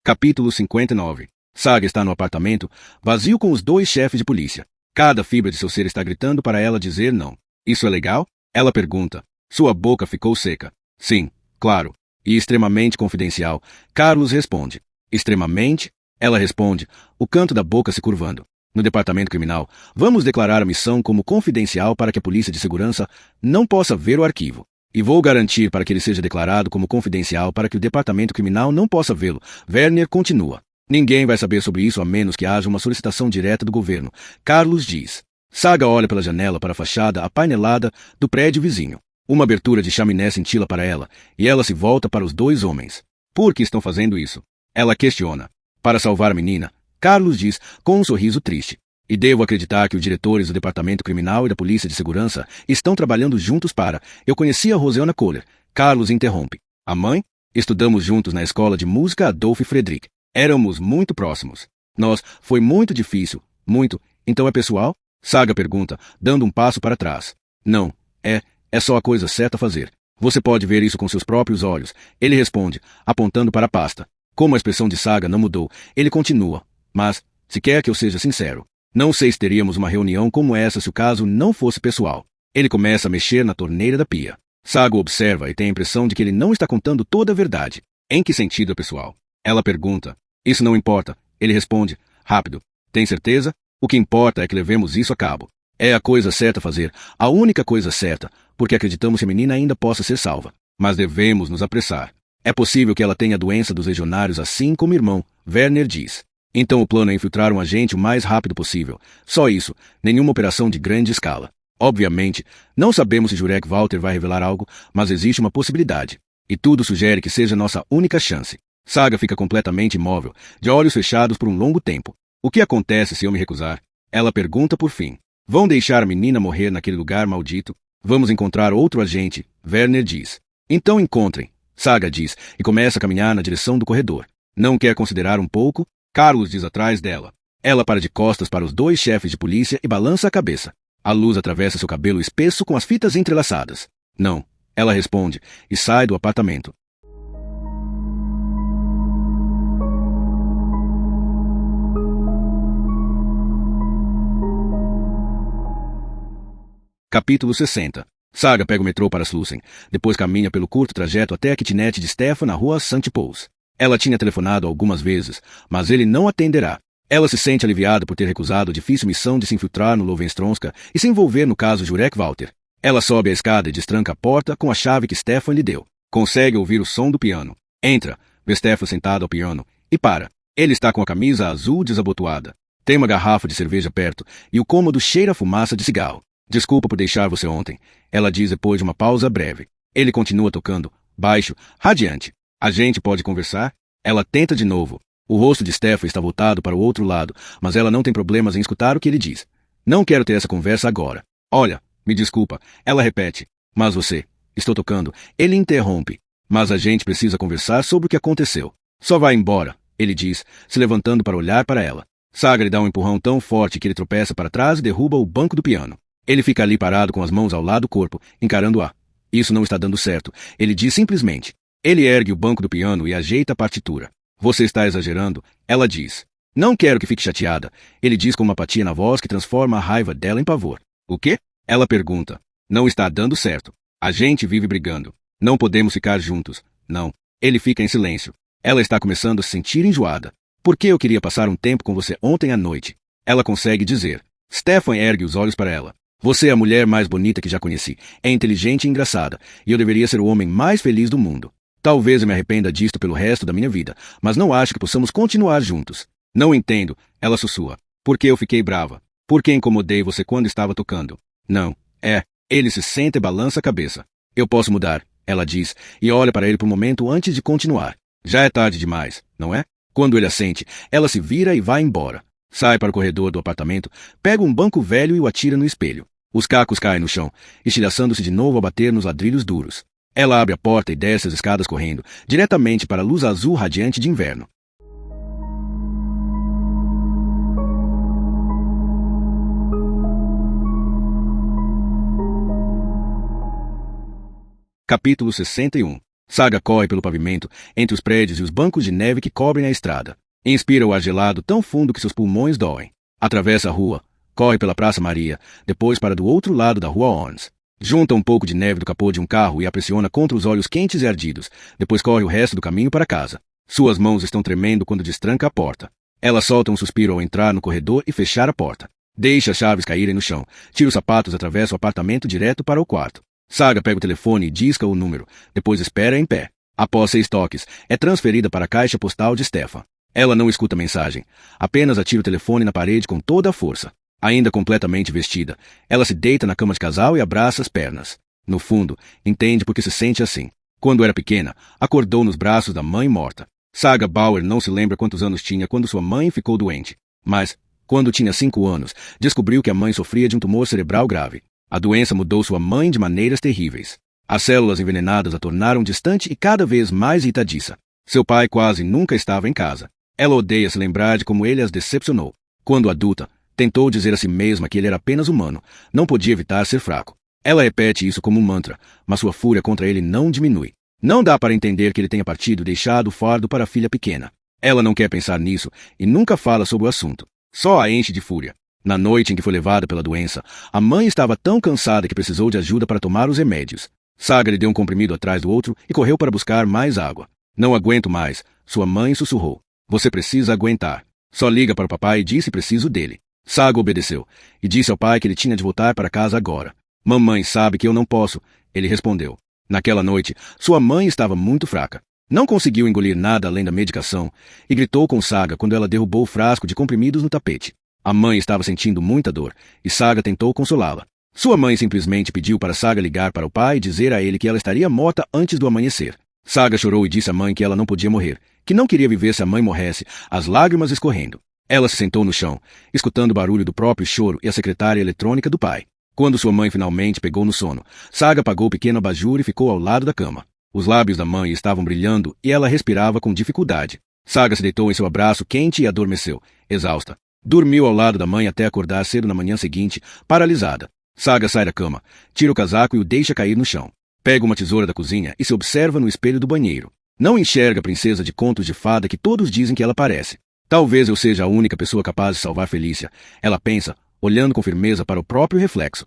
Capítulo 59. Saga está no apartamento, vazio com os 2 chefes de polícia. Cada fibra de seu ser está gritando para ela dizer não. Isso é legal? Ela pergunta. Sua boca ficou seca. Sim, claro. E extremamente confidencial. Carlos responde. Extremamente? Ela responde, o canto da boca se curvando. No departamento criminal, vamos declarar a missão como confidencial para que a polícia de segurança não possa ver o arquivo. E vou garantir para que ele seja declarado como confidencial para que o departamento criminal não possa vê-lo. Werner continua. Ninguém vai saber sobre isso a menos que haja uma solicitação direta do governo. Carlos diz. Saga olha pela janela para a fachada apainelada do prédio vizinho. Uma abertura de chaminé cintila para ela, e ela se volta para os 2 homens. Por que estão fazendo isso? Ela questiona. Para salvar a menina, Carlos diz com um sorriso triste. E devo acreditar que os diretores do Departamento Criminal e da Polícia de Segurança estão trabalhando juntos para... Eu conheci a Rosiana Kohler. Carlos interrompe. A mãe? Estudamos juntos na escola de música Adolf Friedrich. Éramos muito próximos. Foi muito difícil, muito, Então é pessoal? Saga pergunta, dando um passo para trás. Não, é só a coisa certa a fazer. Você pode ver isso com seus próprios olhos. Ele responde, apontando para a pasta. Como a expressão de Saga não mudou, ele continua. Mas, se quer que eu seja sincero, não sei se teríamos uma reunião como essa se o caso não fosse pessoal. Ele começa a mexer na torneira da pia. Saga o observa e tem a impressão de que ele não está contando toda a verdade. Em que sentido é pessoal? Ela pergunta. Isso não importa. Ele responde, rápido. Tem certeza? O que importa é que levemos isso a cabo. É a coisa certa a fazer, a única coisa certa, porque acreditamos que a menina ainda possa ser salva. Mas devemos nos apressar. É possível que ela tenha a doença dos legionários assim como o irmão, Werner diz. Então o plano é infiltrar um agente o mais rápido possível. Só isso, nenhuma operação de grande escala. Obviamente, não sabemos se Jurek Walter vai revelar algo, mas existe uma possibilidade. E tudo sugere que seja nossa única chance. Saga fica completamente imóvel, de olhos fechados por um longo tempo. O que acontece se eu me recusar? Ela pergunta por fim. Vão deixar a menina morrer naquele lugar maldito? Vamos encontrar outro agente, Werner diz. Então encontrem, Saga diz, e começa a caminhar na direção do corredor. Não quer considerar um pouco? Carlos diz atrás dela. Ela para de costas para os dois chefes de polícia e balança a cabeça. A luz atravessa seu cabelo espesso com as fitas entrelaçadas. Não, ela responde, e sai do apartamento. Capítulo 60. Saga pega o metrô para Slussen, depois caminha pelo curto trajeto até a kitnet de Stefan na rua St-Paul's. Ela tinha telefonado algumas vezes, mas ele não atenderá. Ela se sente aliviada por ter recusado a difícil missão de se infiltrar no Lovenstronska e se envolver no caso Jurek Walter. Ela sobe a escada e destranca a porta com a chave que Stefan lhe deu. Consegue ouvir o som do piano. Entra, vê Stefan sentado ao piano, e para. Ele está com a camisa azul desabotoada. Tem uma garrafa de cerveja perto, e o cômodo cheira a fumaça de cigarro. Desculpa por deixar você ontem, ela diz depois de uma pausa breve. Ele continua tocando, baixo, radiante. A gente pode conversar? Ela tenta de novo. O rosto de Stefan está voltado para o outro lado, mas ela não tem problemas em escutar o que ele diz. Não quero ter essa conversa agora. Olha, me desculpa, ela repete. Mas você, estou tocando. Ele interrompe. Mas a gente precisa conversar sobre o que aconteceu. Só vai embora, ele diz, se levantando para olhar para ela. Saga lhe dá um empurrão tão forte que ele tropeça para trás e derruba o banco do piano. Ele fica ali parado com as mãos ao lado do corpo, encarando-a. Isso não está dando certo, ele diz simplesmente. Ele ergue o banco do piano e ajeita a partitura. Você está exagerando, ela diz. Não quero que fique chateada, ele diz com uma apatia na voz que transforma a raiva dela em pavor. O quê? Ela pergunta. Não está dando certo. A gente vive brigando. Não podemos ficar juntos. Não. Ele fica em silêncio. Ela está começando a se sentir enjoada. Por que eu queria passar um tempo com você ontem à noite? Ela consegue dizer. Stefan ergue os olhos para ela. Você é a mulher mais bonita que já conheci. É inteligente e engraçada, e eu deveria ser o homem mais feliz do mundo. Talvez eu me arrependa disto pelo resto da minha vida, mas não acho que possamos continuar juntos. Não entendo, ela sussurra. Por que eu fiquei brava? Por que incomodei você quando estava tocando? Não, ele se senta e balança a cabeça. Eu posso mudar, ela diz, e olha para ele por um momento antes de continuar. Já é tarde demais, não é? Quando ele assente, ela se vira e vai embora. Sai para o corredor do apartamento, pega um banco velho e o atira no espelho. Os cacos caem no chão, estilhaçando-se de novo a bater nos ladrilhos duros. Ela abre a porta e desce as escadas correndo, diretamente para a luz azul radiante de inverno. Capítulo 61. Saga corre pelo pavimento, entre os prédios e os bancos de neve que cobrem a estrada. Inspira o ar gelado tão fundo que seus pulmões doem. Atravessa a rua, corre pela Praça Maria, depois para do outro lado da Rua Orns. Junta um pouco de neve do capô de um carro e a pressiona contra os olhos quentes e ardidos, depois corre o resto do caminho para casa. Suas mãos estão tremendo quando destranca a porta. Ela solta um suspiro ao entrar no corredor e fechar a porta. Deixa as chaves caírem no chão, tira os sapatos e atravessa o apartamento direto para o quarto. Saga pega o telefone e disca o número, depois espera em pé. Após 6 toques, é transferida para a caixa postal de Stefan. Ela não escuta a mensagem, apenas atira o telefone na parede com toda a força. Ainda completamente vestida, ela se deita na cama de casal e abraça as pernas. No fundo, entende por que se sente assim. Quando era pequena, acordou nos braços da mãe morta. Saga Bauer não se lembra quantos anos tinha quando sua mãe ficou doente. Mas, quando tinha 5 anos, descobriu que a mãe sofria de um tumor cerebral grave. A doença mudou sua mãe de maneiras terríveis. As células envenenadas a tornaram distante e cada vez mais irritadiça. Seu pai quase nunca estava em casa. Ela odeia se lembrar de como ele as decepcionou. Quando adulta, Tentou dizer a si mesma que ele era apenas humano, não podia evitar ser fraco. Ela repete isso como um mantra, mas sua fúria contra ele não diminui. Não dá para entender que ele tenha partido e deixado o fardo para a filha pequena. Ela não quer pensar nisso e nunca fala sobre o assunto. Só a enche de fúria. Na noite em que foi levada pela doença, a mãe estava tão cansada que precisou de ajuda para tomar os remédios. Saga lhe deu um comprimido atrás do outro e correu para buscar mais água. Não aguento mais, sua mãe sussurrou. Você precisa aguentar. Só liga para o papai e diz se preciso dele. Saga obedeceu e disse ao pai que ele tinha de voltar para casa agora. Mamãe sabe que eu não posso, ele respondeu. Naquela noite, sua mãe estava muito fraca. Não conseguiu engolir nada além da medicação e gritou com Saga quando ela derrubou o frasco de comprimidos no tapete. A mãe estava sentindo muita dor e Saga tentou consolá-la. Sua mãe simplesmente pediu para Saga ligar para o pai e dizer a ele que ela estaria morta antes do amanhecer. Saga chorou e disse à mãe que ela não podia morrer, que não queria viver se a mãe morresse, as lágrimas escorrendo. Ela se sentou no chão, escutando o barulho do próprio choro e a secretária eletrônica do pai. Quando sua mãe finalmente pegou no sono, Saga apagou o pequeno abajur e ficou ao lado da cama. Os lábios da mãe estavam brilhando e ela respirava com dificuldade. Saga se deitou em seu abraço quente e adormeceu, exausta. Dormiu ao lado da mãe até acordar cedo na manhã seguinte, paralisada. Saga sai da cama, tira o casaco e o deixa cair no chão. Pega uma tesoura da cozinha e se observa no espelho do banheiro. Não enxerga a princesa de contos de fada que todos dizem que ela parece. Talvez eu seja a única pessoa capaz de salvar Felícia, ela pensa, olhando com firmeza para o próprio reflexo.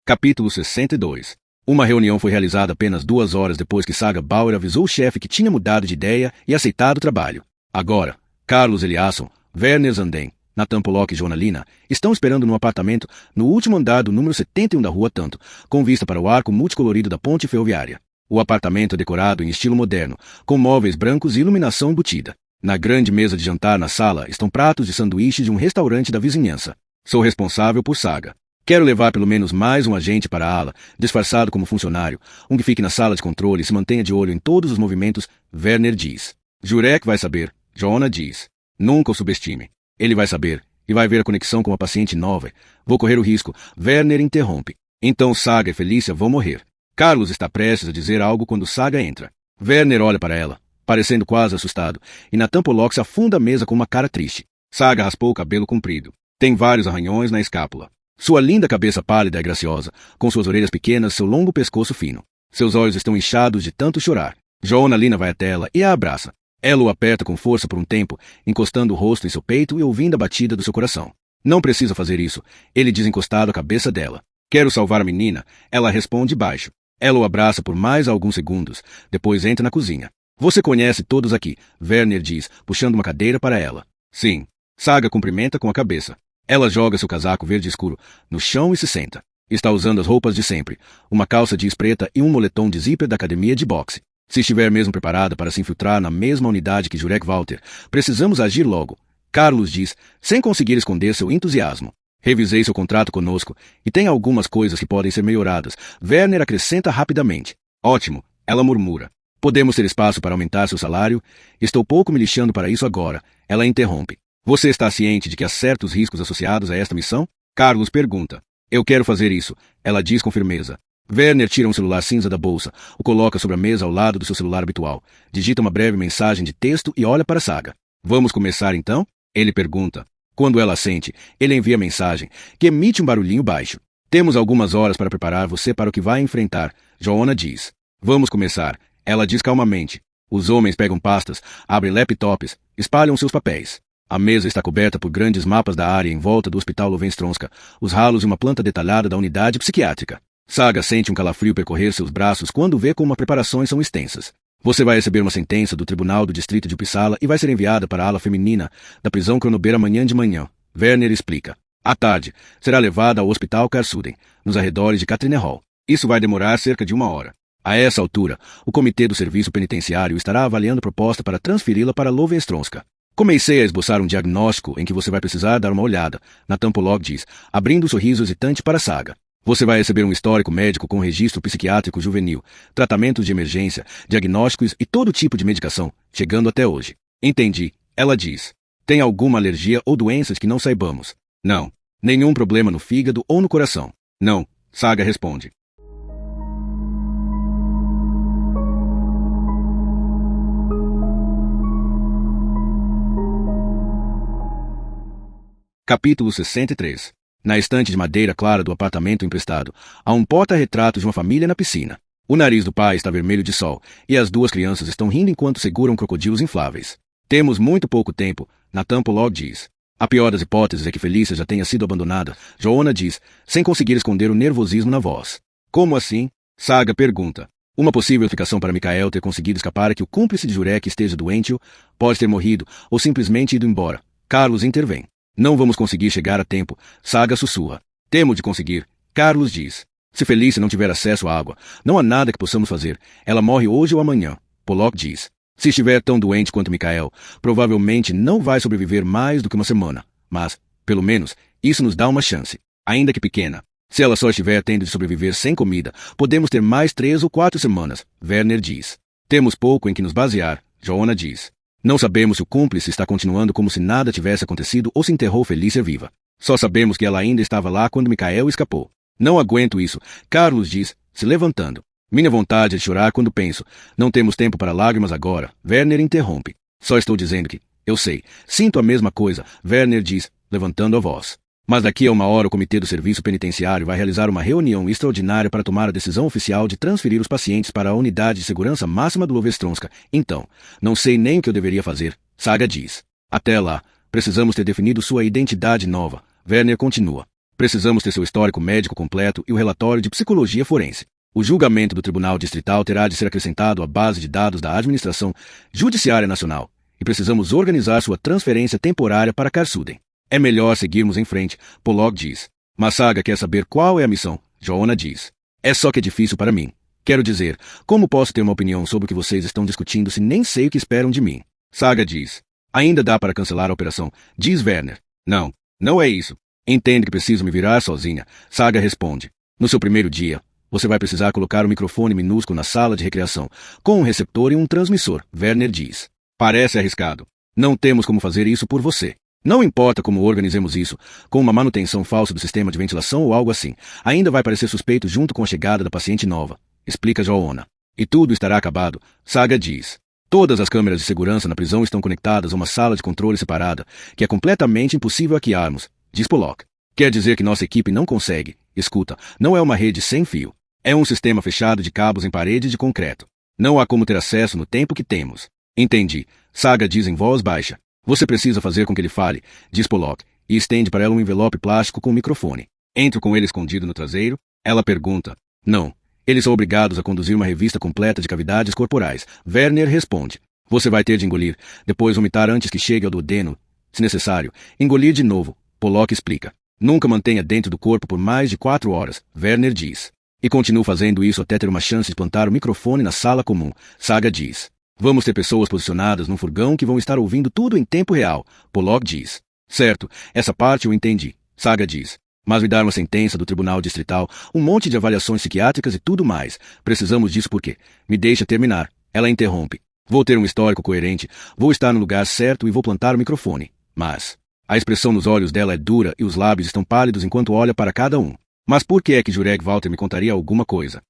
Capítulo 62. Uma reunião foi realizada apenas 2 horas depois que Saga Bauer avisou o chefe que tinha mudado de ideia e aceitado o trabalho. Agora, Carlos Eliasson, Werner Zanden, Nathan Pollock e Joana Lina estão esperando num apartamento no último andar do número 71 da Rua Tanto, com vista para o arco multicolorido da ponte ferroviária. O apartamento é decorado em estilo moderno, com móveis brancos e iluminação embutida. Na grande mesa de jantar na sala estão pratos de sanduíche de um restaurante da vizinhança. Sou responsável por Saga. Quero levar pelo menos mais um agente para a ala, disfarçado como funcionário, um que fique na sala de controle e se mantenha de olho em todos os movimentos, Werner diz. Jurek vai saber, Joana diz. Nunca o subestime. Ele vai saber, e vai ver a conexão com uma paciente nova. Vou correr o risco, Werner interrompe. Então Saga e Felícia vão morrer. Carlos está prestes a dizer algo quando Saga entra. Werner olha para ela, parecendo quase assustado, e Nathan Pollock se afunda a mesa com uma cara triste. Saga raspou o cabelo comprido. Tem vários arranhões na escápula. Sua linda cabeça pálida e graciosa, com suas orelhas pequenas e seu longo pescoço fino. Seus olhos estão inchados de tanto chorar. Joana Lina vai até ela e a abraça. Ela o aperta com força por um tempo, encostando o rosto em seu peito e ouvindo a batida do seu coração. Não precisa fazer isso, ele diz encostado à cabeça dela. Quero salvar a menina, ela responde baixo. Ela o abraça por mais alguns segundos, depois entra na cozinha. Você conhece todos aqui, Werner diz, puxando uma cadeira para ela. Sim. Saga cumprimenta com a cabeça. Ela joga seu casaco verde escuro no chão e se senta. Está usando as roupas de sempre, uma calça jeans preta e um moletom de zíper da academia de boxe. Se estiver mesmo preparada para se infiltrar na mesma unidade que Jurek Walter, precisamos agir logo. Carlos diz, sem conseguir esconder seu entusiasmo. Revisei seu contrato conosco e tem algumas coisas que podem ser melhoradas. Werner acrescenta rapidamente. Ótimo, ela murmura. Podemos ter espaço para aumentar seu salário? Estou pouco me lixando para isso agora. Ela interrompe. Você está ciente de que há certos riscos associados a esta missão? Carlos pergunta. Eu quero fazer isso, ela diz com firmeza. Werner tira um celular cinza da bolsa, o coloca sobre a mesa ao lado do seu celular habitual, digita uma breve mensagem de texto e olha para Saga. Vamos começar então? Ele pergunta. Quando ela assente, ele envia a mensagem, que emite um barulhinho baixo. Temos algumas horas para preparar você para o que vai enfrentar, Joana diz. Vamos começar, ela diz calmamente. Os homens pegam pastas, abrem laptops, espalham seus papéis. A mesa está coberta por grandes mapas da área em volta do Hospital Lovenstronska, os ralos e uma planta detalhada da unidade psiquiátrica. Saga sente um calafrio percorrer seus braços quando vê como as preparações são extensas. Você vai receber uma sentença do Tribunal do Distrito de Uppsala e vai ser enviada para a ala feminina da prisão Kronober amanhã de manhã. Werner explica. À tarde, será levada ao Hospital Karsuden, nos arredores de Katrine Hall. Isso vai demorar cerca de 1 hora. A essa altura, o Comitê do Serviço Penitenciário estará avaliando a proposta para transferi-la para Lovenstronska. Comecei a esboçar um diagnóstico em que você vai precisar dar uma olhada, Nathan Pollock diz, abrindo um sorriso hesitante para Saga. Você vai receber um histórico médico com registro psiquiátrico juvenil, tratamentos de emergência, diagnósticos e todo tipo de medicação, chegando até hoje. Entendi, ela diz. Tem alguma alergia ou doenças que não saibamos? Não. Nenhum problema no fígado ou no coração? Não, Saga responde. Capítulo 63. Na estante de madeira clara do apartamento emprestado, há um porta-retrato de uma família na piscina. O nariz do pai está vermelho de sol, e as duas crianças estão rindo enquanto seguram crocodilos infláveis. Temos muito pouco tempo, Nathan Pollock diz. A pior das hipóteses é que Felícia já tenha sido abandonada, Joanna diz, sem conseguir esconder o nervosismo na voz. Como assim? Saga pergunta. Uma possível explicação para Michael ter conseguido escapar é que o cúmplice de Jurek esteja doente ou pode ter morrido ou simplesmente ido embora. Carlos intervém. Não vamos conseguir chegar a tempo, Saga sussurra. Temo de conseguir, Carlos diz. Se Felícia não tiver acesso à água, não há nada que possamos fazer. Ela morre hoje ou amanhã, Pollock diz. Se estiver tão doente quanto Michael, provavelmente não vai sobreviver mais do que uma semana. Mas, pelo menos, isso nos dá uma chance, ainda que pequena. Se ela só estiver tendo de sobreviver sem comida, podemos ter mais 3 ou 4 semanas, Werner diz. Temos pouco em que nos basear, Joanna diz. Não sabemos se o cúmplice está continuando como se nada tivesse acontecido ou se enterrou Felícia viva. Só sabemos que ela ainda estava lá quando Michael escapou. Não aguento isso, Carlos diz, se levantando. Minha vontade é de chorar quando penso. Não temos tempo para lágrimas agora, Werner interrompe. Só estou dizendo que, eu sei, sinto a mesma coisa, Werner diz, levantando a voz. Mas daqui a 1 hora o comitê do serviço penitenciário vai realizar uma reunião extraordinária para tomar a decisão oficial de transferir os pacientes para a unidade de segurança máxima do Lovestronska. Então, não sei nem o que eu deveria fazer, Saga diz. Até lá, precisamos ter definido sua identidade nova, Werner continua. Precisamos ter seu histórico médico completo e o relatório de psicologia forense. O julgamento do Tribunal Distrital terá de ser acrescentado à base de dados da Administração Judiciária Nacional. E precisamos organizar sua transferência temporária para Karsuden. É melhor seguirmos em frente, Pollock diz. Mas Saga quer saber qual é a missão, Joanna diz. É só que é difícil para mim. Quero dizer, como posso ter uma opinião sobre o que vocês estão discutindo se nem sei o que esperam de mim? Saga diz. Ainda dá para cancelar a operação, diz Werner. Não, não é isso. Entende que preciso me virar sozinha, Saga responde. No seu primeiro dia, você vai precisar colocar um microfone minúsculo na sala de recreação, com um receptor e um transmissor, Werner diz. Parece arriscado. Não temos como fazer isso por você. Não importa como organizemos isso, com uma manutenção falsa do sistema de ventilação ou algo assim, ainda vai parecer suspeito junto com a chegada da paciente nova, explica Joanna. E tudo estará acabado, Saga diz. Todas as câmeras de segurança na prisão estão conectadas a uma sala de controle separada, que é completamente impossível hackearmos, diz Pollock. Quer dizer que nossa equipe não consegue. Escuta, não é uma rede sem fio. É um sistema fechado de cabos em parede de concreto. Não há como ter acesso no tempo que temos. Entendi, Saga diz em voz baixa. Você precisa fazer com que ele fale, diz Pollock, e estende para ela um envelope plástico com um microfone. Entro com ele escondido no traseiro? Ela pergunta. Não. Eles são obrigados a conduzir uma revista completa de cavidades corporais. Werner responde. Você vai ter de engolir, depois vomitar antes que chegue ao duodeno. Se necessário, engolir de novo, Pollock explica. Nunca mantenha dentro do corpo por mais de 4 horas, Werner diz. E continuo fazendo isso até ter uma chance de plantar o microfone na sala comum, Saga diz. Vamos ter pessoas posicionadas num furgão que vão estar ouvindo tudo em tempo real, Pollock diz. Certo, essa parte eu entendi, Saga diz. Mas me dar uma sentença do Tribunal Distrital, um monte de avaliações psiquiátricas e tudo mais. Precisamos disso porque... Me deixa terminar. Ela interrompe. Vou ter um histórico coerente, vou estar no lugar certo e vou plantar o microfone. Mas... A expressão nos olhos dela é dura e os lábios estão pálidos enquanto olha para cada um. Mas por que é que Jurek Walter me contaria alguma coisa?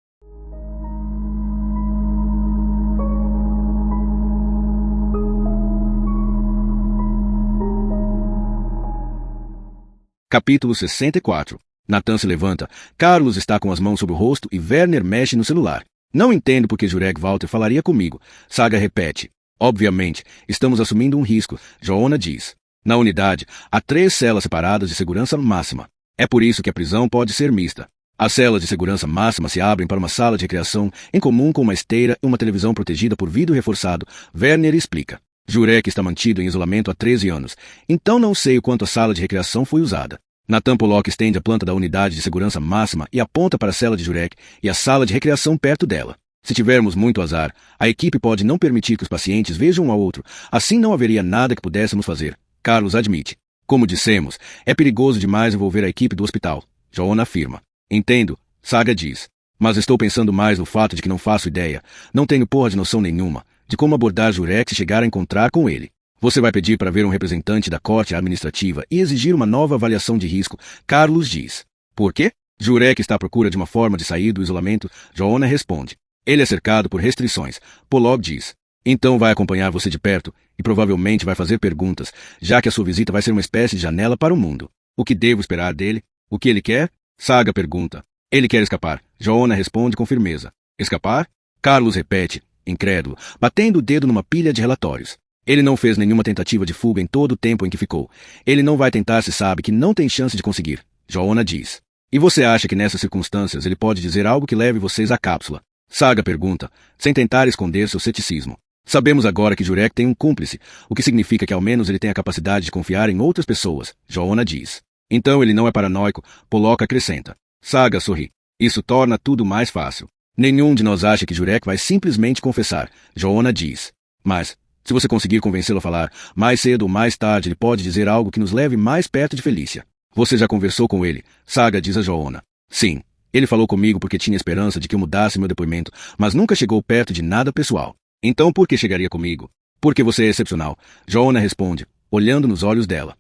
Capítulo 64. Nathan se levanta. Carlos está com as mãos sobre o rosto e Werner mexe no celular. Não entendo por que Jurek Walter falaria comigo. Saga repete. Obviamente, estamos assumindo um risco, Joanna diz. Na unidade, há 3 celas separadas de segurança máxima. É por isso que a prisão pode ser mista. As celas de segurança máxima se abrem para uma sala de recreação em comum com uma esteira e uma televisão protegida por vidro reforçado. Werner explica. Jurek está mantido em isolamento há 13 anos, então não sei o quanto a sala de recreação foi usada. Nathan Pollock estende a planta da unidade de segurança máxima e aponta para a cela de Jurek e a sala de recreação perto dela. Se tivermos muito azar, a equipe pode não permitir que os pacientes vejam um ao outro, assim não haveria nada que pudéssemos fazer. Carlos admite. Como dissemos, é perigoso demais envolver a equipe do hospital, Joanna afirma. Entendo, Saga diz. Mas estou pensando mais no fato de que não faço ideia, não tenho porra de noção nenhuma, de como abordar Jurek se chegar a encontrar com ele. Você vai pedir para ver um representante da corte administrativa e exigir uma nova avaliação de risco, Carlos diz. Por quê? Jurek está à procura de uma forma de sair do isolamento, Joanna responde. Ele é cercado por restrições, Pollock diz. Então vai acompanhar você de perto e provavelmente vai fazer perguntas, já que a sua visita vai ser uma espécie de janela para o mundo. O que devo esperar dele? O que ele quer? Saga pergunta. Ele quer escapar. Joanna responde com firmeza. Escapar? Carlos repete, incrédulo, batendo o dedo numa pilha de relatórios. Ele não fez nenhuma tentativa de fuga em todo o tempo em que ficou. Ele não vai tentar se sabe que não tem chance de conseguir. Joanna diz. E você acha que nessas circunstâncias ele pode dizer algo que leve vocês à cápsula? Saga pergunta, sem tentar esconder seu ceticismo. Sabemos agora que Jurek tem um cúmplice, o que significa que ao menos ele tem a capacidade de confiar em outras pessoas, Joanna diz. Então ele não é paranoico, Pollock acrescenta. Saga sorri. Isso torna tudo mais fácil. Nenhum de nós acha que Jurek vai simplesmente confessar, Joanna diz. Mas, se você conseguir convencê-lo a falar, mais cedo ou mais tarde ele pode dizer algo que nos leve mais perto de Felícia. Você já conversou com ele, Saga diz a Joanna. Sim, ele falou comigo porque tinha esperança de que eu mudasse meu depoimento, mas nunca chegou perto de nada pessoal. Então por que chegaria comigo? Porque você é excepcional, Joanna responde, olhando nos olhos dela.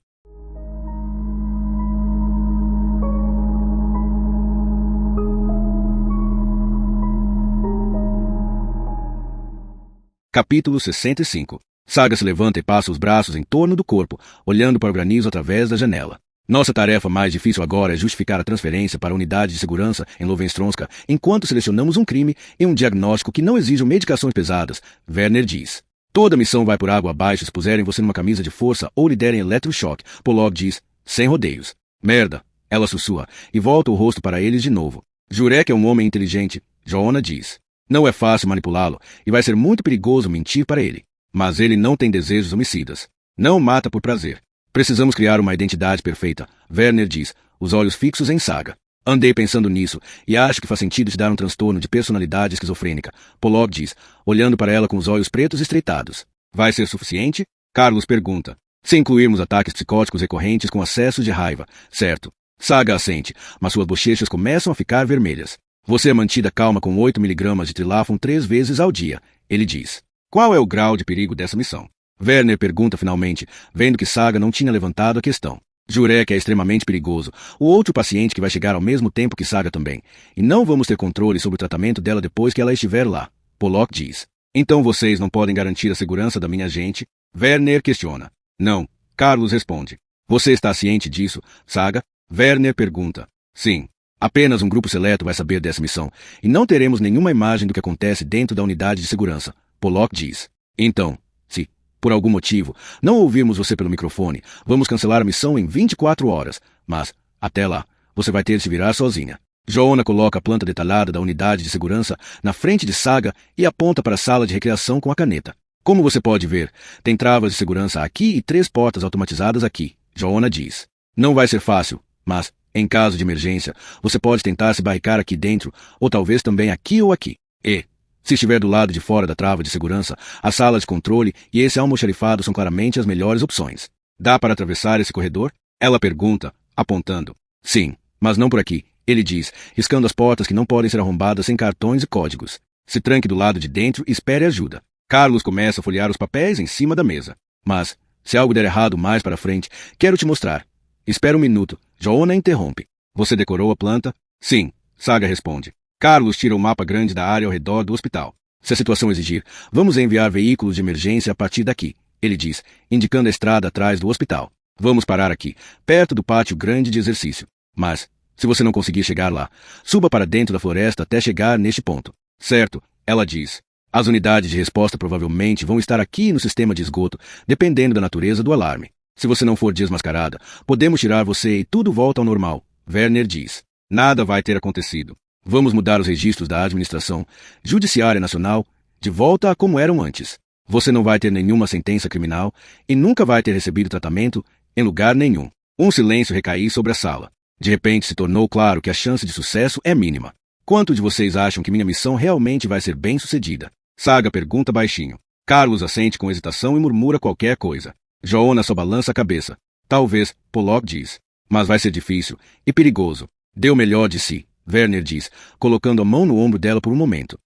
Capítulo 65. Saga se levanta e passa os braços em torno do corpo, olhando para o granizo através da janela. Nossa tarefa mais difícil agora é justificar a transferência para a unidade de segurança em Lovenstronska enquanto selecionamos um crime e um diagnóstico que não exijam medicações pesadas, Werner diz. Toda missão vai por água abaixo se puserem você numa camisa de força ou lhe derem eletrochoque, Pollock diz, sem rodeios. Merda, ela sussurra, e volta o rosto para eles de novo. Jurek é um homem inteligente, Joanna diz. Não é fácil manipulá-lo, e vai ser muito perigoso mentir para ele. Mas ele não tem desejos homicidas. Não mata por prazer. Precisamos criar uma identidade perfeita, Werner diz, os olhos fixos em Saga. Andei pensando nisso, e acho que faz sentido te dar um transtorno de personalidade esquizofrênica, Pollock diz, olhando para ela com os olhos pretos estreitados. Vai ser suficiente? Carlos pergunta. Se incluirmos ataques psicóticos recorrentes com acessos de raiva, certo. Saga assente, mas suas bochechas começam a ficar vermelhas. Você é mantida calma com 8 miligramas de trilafon 3 vezes ao dia, ele diz. Qual é o grau de perigo dessa missão? Werner pergunta finalmente, vendo que Saga não tinha levantado a questão. Jurek é extremamente perigoso, o outro paciente que vai chegar ao mesmo tempo que Saga também, e não vamos ter controle sobre o tratamento dela depois que ela estiver lá, Pollock diz. Então vocês não podem garantir a segurança da minha gente? Werner questiona. Não, Carlos responde. Você está ciente disso, Saga? Werner pergunta. Sim. Apenas um grupo seleto vai saber dessa missão, e não teremos nenhuma imagem do que acontece dentro da unidade de segurança, Pollock diz. Então, se, por algum motivo, não ouvirmos você pelo microfone, vamos cancelar a missão em 24 horas, mas, até lá, você vai ter de se virar sozinha. Joanna coloca a planta detalhada da unidade de segurança na frente de Saga e aponta para a sala de recreação com a caneta. Como você pode ver, tem travas de segurança aqui e 3 portas automatizadas aqui, Joanna diz. Não vai ser fácil, mas, em caso de emergência, você pode tentar se barricar aqui dentro, ou talvez também aqui ou aqui. E, se estiver do lado de fora da trava de segurança, a sala de controle e esse almoxarifado são claramente as melhores opções. Dá para atravessar esse corredor? Ela pergunta, apontando. Sim, mas não por aqui, ele diz, riscando as portas que não podem ser arrombadas sem cartões e códigos. Se tranque do lado de dentro e espere ajuda. Carlos começa a folhear os papéis em cima da mesa. Mas, se algo der errado mais para frente, quero te mostrar. Espera um minuto. Joanna interrompe. Você decorou a planta? Sim, Saga responde. Carlos tira o mapa grande da área ao redor do hospital. Se a situação exigir, vamos enviar veículos de emergência a partir daqui, ele diz, indicando a estrada atrás do hospital. Vamos parar aqui, perto do pátio grande de exercício. Mas, se você não conseguir chegar lá, suba para dentro da floresta até chegar neste ponto. Certo, ela diz. As unidades de resposta provavelmente vão estar aqui no sistema de esgoto, dependendo da natureza do alarme. Se você não for desmascarada, podemos tirar você e tudo volta ao normal, Werner diz. Nada vai ter acontecido. Vamos mudar os registros da administração judiciária nacional de volta a como eram antes. Você não vai ter nenhuma sentença criminal e nunca vai ter recebido tratamento em lugar nenhum. Um silêncio recaiu sobre a sala. De repente se tornou claro que a chance de sucesso é mínima. Quanto de vocês acham que minha missão realmente vai ser bem sucedida? Saga pergunta baixinho. Carlos assente com hesitação e murmura qualquer coisa. Joanna só balança a cabeça. Talvez, Pollock diz. Mas vai ser difícil e perigoso. Dê o melhor de si, Werner diz, colocando a mão no ombro dela por um momento.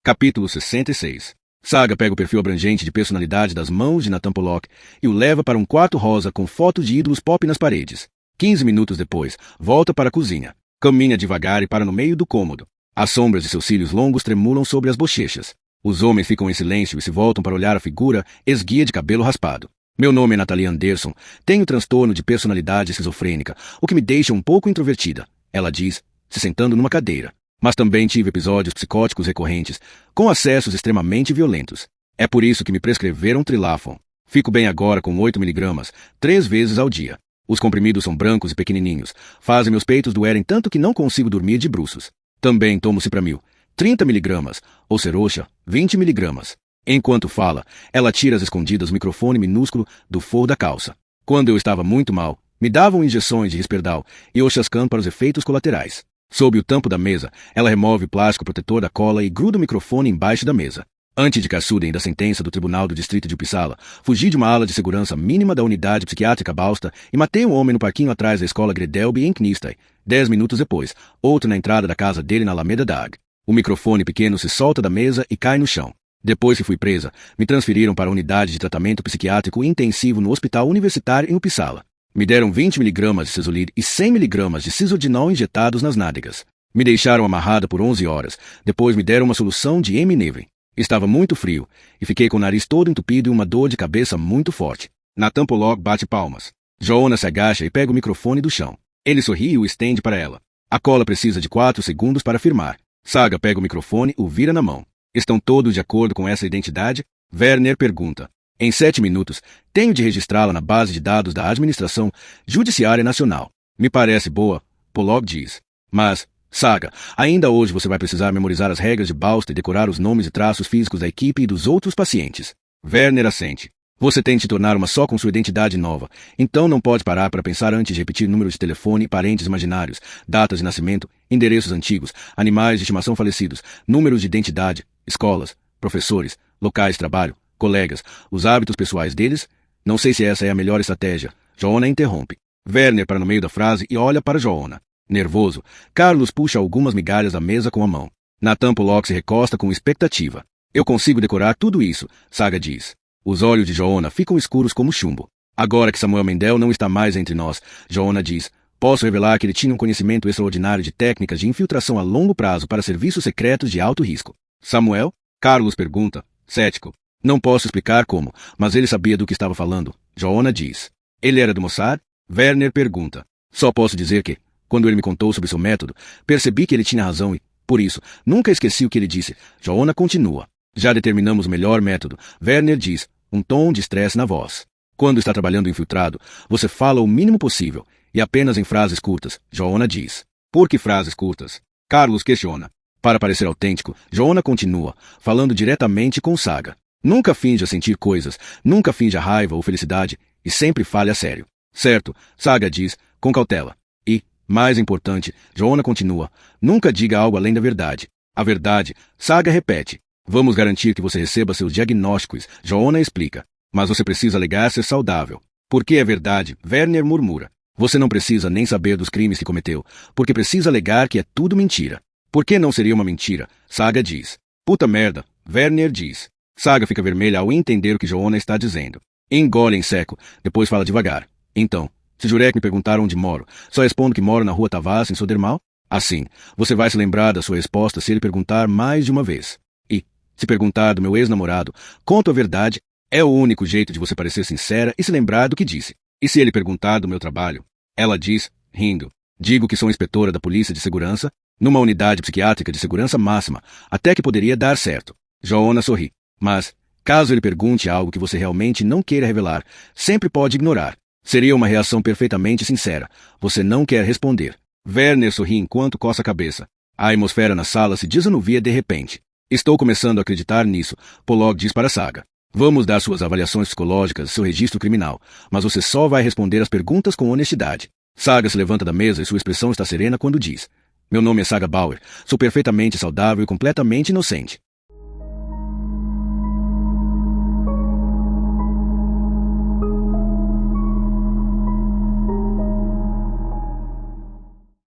Capítulo 66. Saga pega o perfil abrangente de personalidade das mãos de Nathan Pollock e o leva para um quarto rosa com fotos de ídolos pop nas paredes. 15 minutos depois, volta para a cozinha. Caminha devagar e para no meio do cômodo. As sombras de seus cílios longos tremulam sobre as bochechas. Os homens ficam em silêncio e se voltam para olhar a figura esguia de cabelo raspado. Meu nome é Natalie Anderson. Tenho transtorno de personalidade esquizofrênica, o que me deixa um pouco introvertida, ela diz, se sentando numa cadeira. Mas também tive episódios psicóticos recorrentes, com acessos extremamente violentos. É por isso que me prescreveram Trilafon. Fico bem agora com 8 miligramas, 3 vezes ao dia. Os comprimidos são brancos e pequenininhos, fazem meus peitos doerem tanto que não consigo dormir de bruços. Também tomo Cipramil, 30 miligramas, ou Seroxa, 20 miligramas. Enquanto fala, ela tira às escondidas o microfone minúsculo do forro da calça. Quando eu estava muito mal, me davam injeções de Risperdal e Oxascan para os efeitos colaterais. Sob o tampo da mesa, ela remove o plástico protetor da cola e gruda o microfone embaixo da mesa. Antes de que assudem da sentença do Tribunal do Distrito de Uppsala, fugi de uma ala de segurança mínima da unidade psiquiátrica Bausta e matei um homem no parquinho atrás da escola Gredelby em Knistad. 10 minutos depois, outro na entrada da casa dele na Alameda Dag. O microfone pequeno se solta da mesa e cai no chão. Depois que fui presa, me transferiram para a unidade de tratamento psiquiátrico intensivo no Hospital Universitário em Uppsala. Me deram 20 miligramas de Cesolid e 100 miligramas de Cisodinol injetados nas nádegas. Me deixaram amarrada por 11 horas. Depois me deram uma solução de M-Neven. Estava muito frio e fiquei com o nariz todo entupido e uma dor de cabeça muito forte. Nathan Pollock bate palmas. Joanna se agacha e pega o microfone do chão. Ele sorri e o estende para ela. A cola precisa de 4 segundos para firmar. Saga pega o microfone e o vira na mão. Estão todos de acordo com essa identidade? Werner pergunta. Em 7 minutos, tenho de registrá-la na base de dados da Administração Judiciária Nacional. Me parece boa, Pollock diz. Mas, Saga, ainda hoje você vai precisar memorizar as regras de Bausta e decorar os nomes e traços físicos da equipe e dos outros pacientes. Werner assente. Você tem de se tornar uma só com sua identidade nova, então não pode parar para pensar antes de repetir números de telefone, parentes imaginários, datas de nascimento, endereços antigos, animais de estimação falecidos, números de identidade, escolas, professores, locais de trabalho, colegas, os hábitos pessoais deles. Não sei se essa é a melhor estratégia. Joanna interrompe. Werner para no meio da frase e olha para Joanna. Nervoso, Carlos puxa algumas migalhas da mesa com a mão. Nathan Pollock se recosta com expectativa. Eu consigo decorar tudo isso, Saga diz. Os olhos de Joanna ficam escuros como chumbo. Agora que Samuel Mendel não está mais entre nós, Joanna diz, posso revelar que ele tinha um conhecimento extraordinário de técnicas de infiltração a longo prazo para serviços secretos de alto risco. Samuel? Carlos pergunta, cético. Não posso explicar como, mas ele sabia do que estava falando, Joanna diz. Ele era do Mossad? Werner pergunta. Só posso dizer que, quando ele me contou sobre seu método, percebi que ele tinha razão e, por isso, nunca esqueci o que ele disse. Joanna continua. Já determinamos o melhor método, Werner diz, um tom de estresse na voz. Quando está trabalhando infiltrado, você fala o mínimo possível, e apenas em frases curtas, Joanna diz. Por que frases curtas? Carlos questiona. Para parecer autêntico, Joanna continua, falando diretamente com Saga. Nunca finja sentir coisas, nunca finja raiva ou felicidade, e sempre fale a sério. Certo, Saga diz, com cautela. E, mais importante, Joanna continua, nunca diga algo além da verdade. A verdade, Saga repete. Vamos garantir que você receba seus diagnósticos, Joanna explica. Mas você precisa alegar ser saudável. Porque é verdade, Werner murmura. Você não precisa nem saber dos crimes que cometeu, porque precisa alegar que é tudo mentira. Por que não seria uma mentira? Saga diz. Puta merda, Werner diz. Saga fica vermelha ao entender o que Joanna está dizendo. Engole em seco, depois fala devagar. Então, se Jurek me perguntar onde moro, só respondo que moro na rua Tavas, em Sodermal? Assim, você vai se lembrar da sua resposta se ele perguntar mais de uma vez. E, se perguntar do meu ex-namorado, conto a verdade, é o único jeito de você parecer sincera e se lembrar do que disse. E se ele perguntar do meu trabalho? Ela diz, rindo. Digo que sou inspetora da Polícia de Segurança, numa unidade psiquiátrica de segurança máxima, até que poderia dar certo. Joanna sorri. Mas, caso ele pergunte algo que você realmente não queira revelar, sempre pode ignorar. Seria uma reação perfeitamente sincera. Você não quer responder. Werner sorri enquanto coça a cabeça. A atmosfera na sala se desanuvia de repente. Estou começando a acreditar nisso, Pollock diz para Saga. Vamos dar suas avaliações psicológicas, seu registro criminal, mas você só vai responder as perguntas com honestidade. Saga se levanta da mesa e sua expressão está serena quando diz. Meu nome é Saga Bauer. Sou perfeitamente saudável e completamente inocente.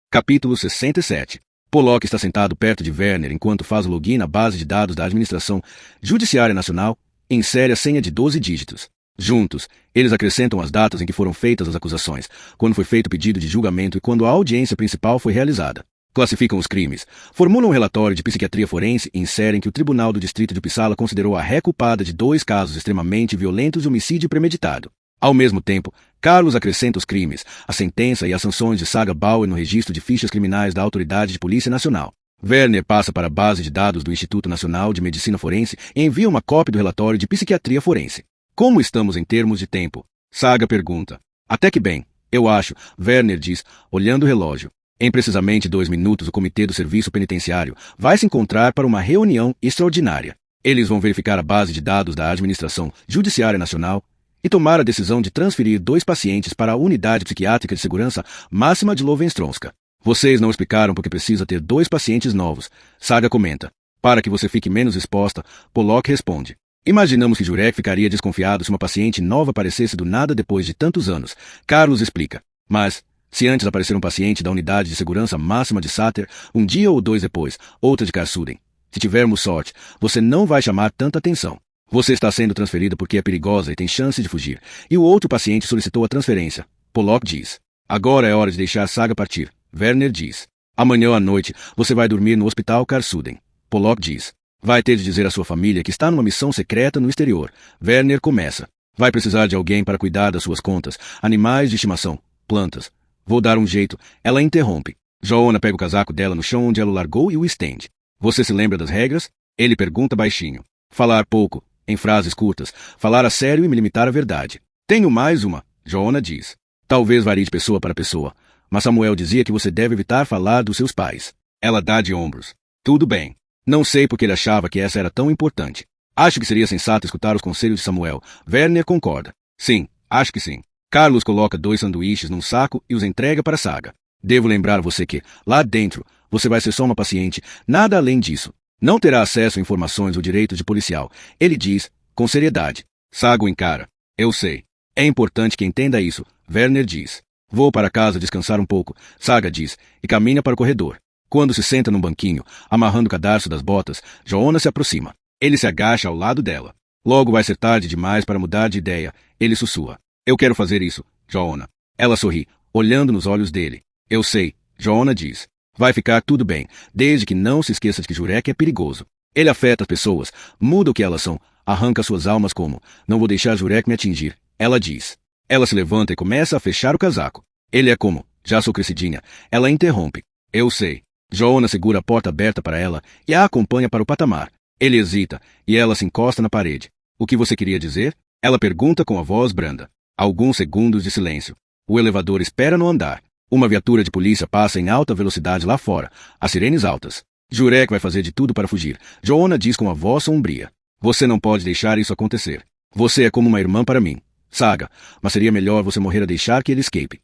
Capítulo 67. Pollock está sentado perto de Werner enquanto faz o login na base de dados da Administração Judiciária Nacional e insere a senha de 12 dígitos. Juntos, eles acrescentam as datas em que foram feitas as acusações, quando foi feito o pedido de julgamento e quando a audiência principal foi realizada. Classificam os crimes, formulam um relatório de psiquiatria forense e inserem que o Tribunal do Distrito de Uppsala considerou a ré culpada de 2 casos extremamente violentos de homicídio premeditado. Ao mesmo tempo, Carlos acrescenta os crimes, a sentença e as sanções de Saga Bauer no registro de fichas criminais da Autoridade de Polícia Nacional. Werner passa para a base de dados do Instituto Nacional de Medicina Forense e envia uma cópia do relatório de psiquiatria forense. Como estamos em termos de tempo? Saga pergunta. Até que bem, eu acho, Werner diz, olhando o relógio. Em precisamente 2 minutos o Comitê do Serviço Penitenciário vai se encontrar para uma reunião extraordinária. Eles vão verificar a base de dados da Administração Judiciária Nacional e tomar a decisão de transferir 2 pacientes para a Unidade Psiquiátrica de Segurança Máxima de Lovenstronska. Vocês não explicaram porque precisa ter 2 pacientes novos, Saga comenta. Para que você fique menos exposta, Pollock responde. Imaginamos que Jurek ficaria desconfiado se uma paciente nova aparecesse do nada depois de tantos anos. Carlos explica. Mas, se antes aparecer um paciente da Unidade de Segurança Máxima de Sater, um dia ou 2 depois, outra de Karsuden, se tivermos sorte, você não vai chamar tanta atenção. Você está sendo transferida porque é perigosa e tem chance de fugir, e o outro paciente solicitou a transferência. Pollock diz. Agora é hora de deixar Saga partir. Werner diz. Amanhã à noite, você vai dormir no Hospital Karsuden. Pollock diz. Vai ter de dizer à sua família que está numa missão secreta no exterior. Werner começa. Vai precisar de alguém para cuidar das suas contas, animais de estimação, plantas. Vou dar um jeito. Ela interrompe. Joanna pega o casaco dela no chão onde ela o largou e o estende. Você se lembra das regras? Ele pergunta baixinho. Falar pouco, em frases curtas, falar a sério e me limitar à verdade. Tenho mais uma, Joanna diz. Talvez varie de pessoa para pessoa, mas Samuel dizia que você deve evitar falar dos seus pais. Ela dá de ombros. Tudo bem. Não sei porque ele achava que essa era tão importante. Acho que seria sensato escutar os conselhos de Samuel. Werner concorda. Sim, acho que sim. Carlos coloca 2 sanduíches num saco e os entrega para Saga. Devo lembrar você que, lá dentro, você vai ser só uma paciente, nada além disso. Não terá acesso a informações ou direitos de policial. Ele diz, com seriedade. Saga o encara. Eu sei. É importante que entenda isso, Werner diz. Vou para casa descansar um pouco, Saga diz, e caminha para o corredor. Quando se senta num banquinho, amarrando o cadarço das botas, Joanna se aproxima. Ele se agacha ao lado dela. Logo vai ser tarde demais para mudar de ideia. Ele sussurra. Eu quero fazer isso, Joanna. Ela sorri, olhando nos olhos dele. Eu sei, Joanna diz. Vai ficar tudo bem, desde que não se esqueça de que Jurek é perigoso. Ele afeta as pessoas, muda o que elas são, arranca suas almas como, não vou deixar Jurek me atingir, ela diz. Ela se levanta e começa a fechar o casaco. Ele é como, já sou crescidinha. Ela interrompe. Eu sei. Joanna segura a porta aberta para ela e a acompanha para o patamar. Ele hesita, e ela se encosta na parede. O que você queria dizer? Ela pergunta com a voz branda. Alguns segundos de silêncio. O elevador espera no andar. Uma viatura de polícia passa em alta velocidade lá fora, as sirenes altas. Jurek vai fazer de tudo para fugir. Joanna diz com a voz sombria. Você não pode deixar isso acontecer. Você é como uma irmã para mim. Saga, mas seria melhor você morrer a deixar que ele escape.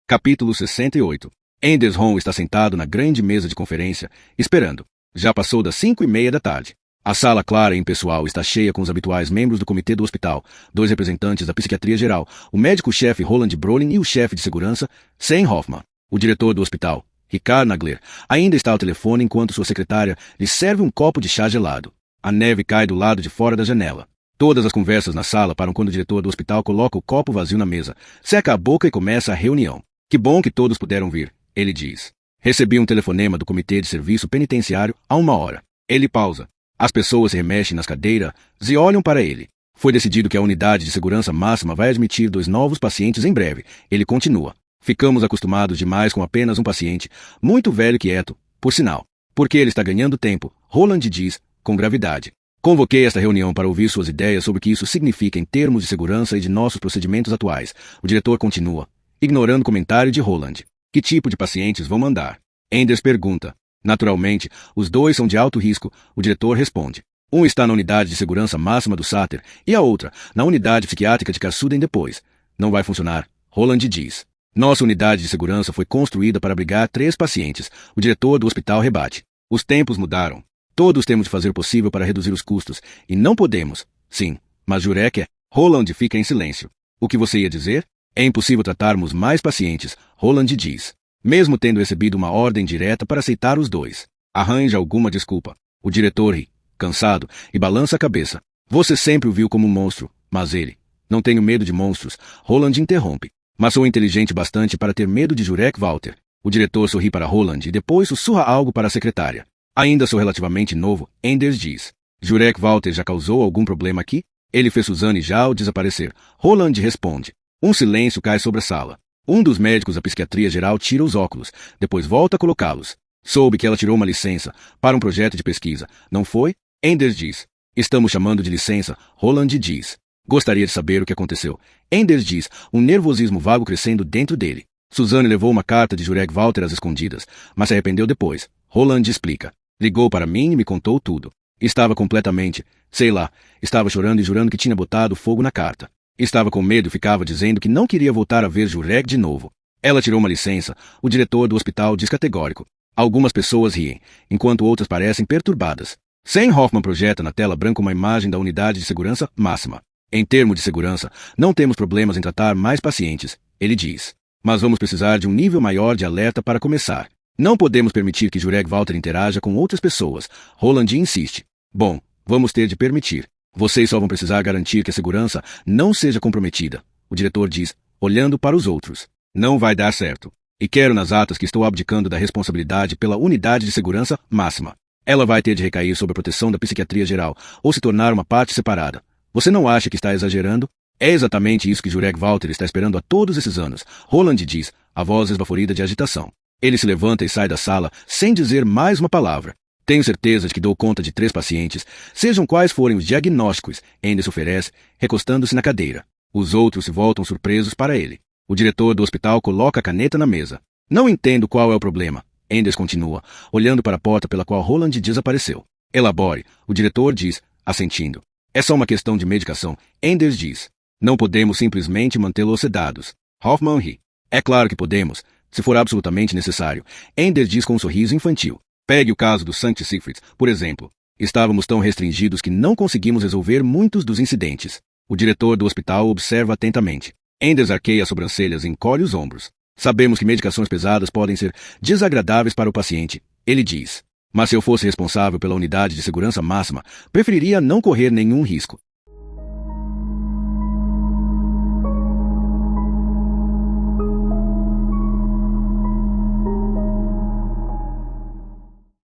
Capítulo 68. Andersholm está sentado na grande mesa de conferência, esperando. Já passou das 5:30 da tarde. A sala clara e impessoal está cheia com os habituais membros do comitê do hospital, 2 representantes da psiquiatria geral, o médico-chefe Roland Brolin e o chefe de segurança, Sam Hoffman. O diretor do hospital, Ricard Nagler, ainda está ao telefone enquanto sua secretária lhe serve um copo de chá gelado. A neve cai do lado de fora da janela. Todas as conversas na sala param quando o diretor do hospital coloca o copo vazio na mesa, seca a boca e começa a reunião. Que bom que todos puderam vir, ele diz. Recebi um telefonema do Comitê de Serviço Penitenciário há 1 hora. Ele pausa. As pessoas se remexem nas cadeiras e olham para ele. Foi decidido que a Unidade de Segurança Máxima vai admitir 2 novos pacientes em breve. Ele continua. Ficamos acostumados demais com apenas um paciente, muito velho e quieto, por sinal. Porque ele está ganhando tempo, Roland diz, com gravidade. Convoquei esta reunião para ouvir suas ideias sobre o que isso significa em termos de segurança e de nossos procedimentos atuais. O diretor continua, ignorando o comentário de Roland. Que tipo de pacientes vão mandar? Enders pergunta. Naturalmente, os 2 são de alto risco, o diretor responde. Um está na Unidade de Segurança Máxima do Sater e a outra, na Unidade Psiquiátrica de Karsuden depois. Não vai funcionar, Roland diz. Nossa unidade de segurança foi construída para abrigar 3 pacientes, o diretor do hospital rebate. Os tempos mudaram. Todos temos de fazer o possível para reduzir os custos, e não podemos, Sim, mas Jurek é. Roland fica em silêncio. O que você ia dizer? É impossível tratarmos mais pacientes, Roland diz. Mesmo tendo recebido uma ordem direta para aceitar os dois. Arranja alguma desculpa. O diretor ri, cansado, e balança a cabeça. Você sempre o viu como um monstro, mas ele... Não tenho medo de monstros, Roland interrompe. Mas sou inteligente bastante para ter medo de Jurek Walter. O diretor sorri para Roland e depois sussurra algo para a secretária. Ainda sou relativamente novo, Enders diz. Jurek Walter já causou algum problema aqui? Ele fez Suzanne já ao desaparecer. Roland responde. Um silêncio cai sobre a sala. Um dos médicos da psiquiatria geral tira os óculos, depois volta a colocá-los. Soube que ela tirou uma licença para um projeto de pesquisa, não foi? Enders diz. Estamos chamando de licença, Roland diz. Gostaria de saber o que aconteceu. Enders diz, um nervosismo vago crescendo dentro dele. Suzanne levou uma carta de Jurek Walter às escondidas, mas se arrependeu depois. Roland explica. Ligou para mim e me contou tudo. Estava completamente, sei lá, estava chorando e jurando que tinha botado fogo na carta. Estava com medo e ficava dizendo que não queria voltar a ver Jurek de novo. Ela tirou uma licença, o diretor do hospital diz categórico. Algumas pessoas riem, enquanto outras parecem perturbadas. Sam Hoffman projeta na tela branca uma imagem da unidade de segurança máxima. Em termos de segurança, não temos problemas em tratar mais pacientes, ele diz. Mas vamos precisar de um nível maior de alerta para começar. Não podemos permitir que Jurek Walter interaja com outras pessoas. Roland insiste. Bom, vamos ter de permitir. Vocês só vão precisar garantir que a segurança não seja comprometida. O diretor diz, olhando para os outros. Não vai dar certo. E quero nas atas que estou abdicando da responsabilidade pela unidade de segurança máxima. Ela vai ter de recair sob a proteção da psiquiatria geral, ou se tornar uma parte separada. Você não acha que está exagerando? É exatamente isso que Jurek Walter está esperando há todos esses anos. Roland diz, a voz esbaforida de agitação. Ele se levanta e sai da sala, sem dizer mais uma palavra. Tenho certeza de que dou conta de 3 pacientes, sejam quais forem os diagnósticos, Enders oferece, recostando-se na cadeira. Os outros se voltam surpresos para ele. O diretor do hospital coloca a caneta na mesa. Não entendo qual é o problema. Enders continua, olhando para a porta pela qual Roland desapareceu. Elabore, o diretor diz, assentindo. É só uma questão de medicação, Enders diz. Não podemos simplesmente mantê-los sedados. Hoffman ri. É claro que podemos, se for absolutamente necessário. Enders diz com um sorriso infantil. Pegue o caso do St. Siegfried, por exemplo. Estávamos tão restringidos que não conseguimos resolver muitos dos incidentes. O diretor do hospital observa atentamente. Enders arqueia as sobrancelhas e encolhe os ombros. Sabemos que medicações pesadas podem ser desagradáveis para o paciente, ele diz. Mas se eu fosse responsável pela unidade de segurança máxima, preferiria não correr nenhum risco.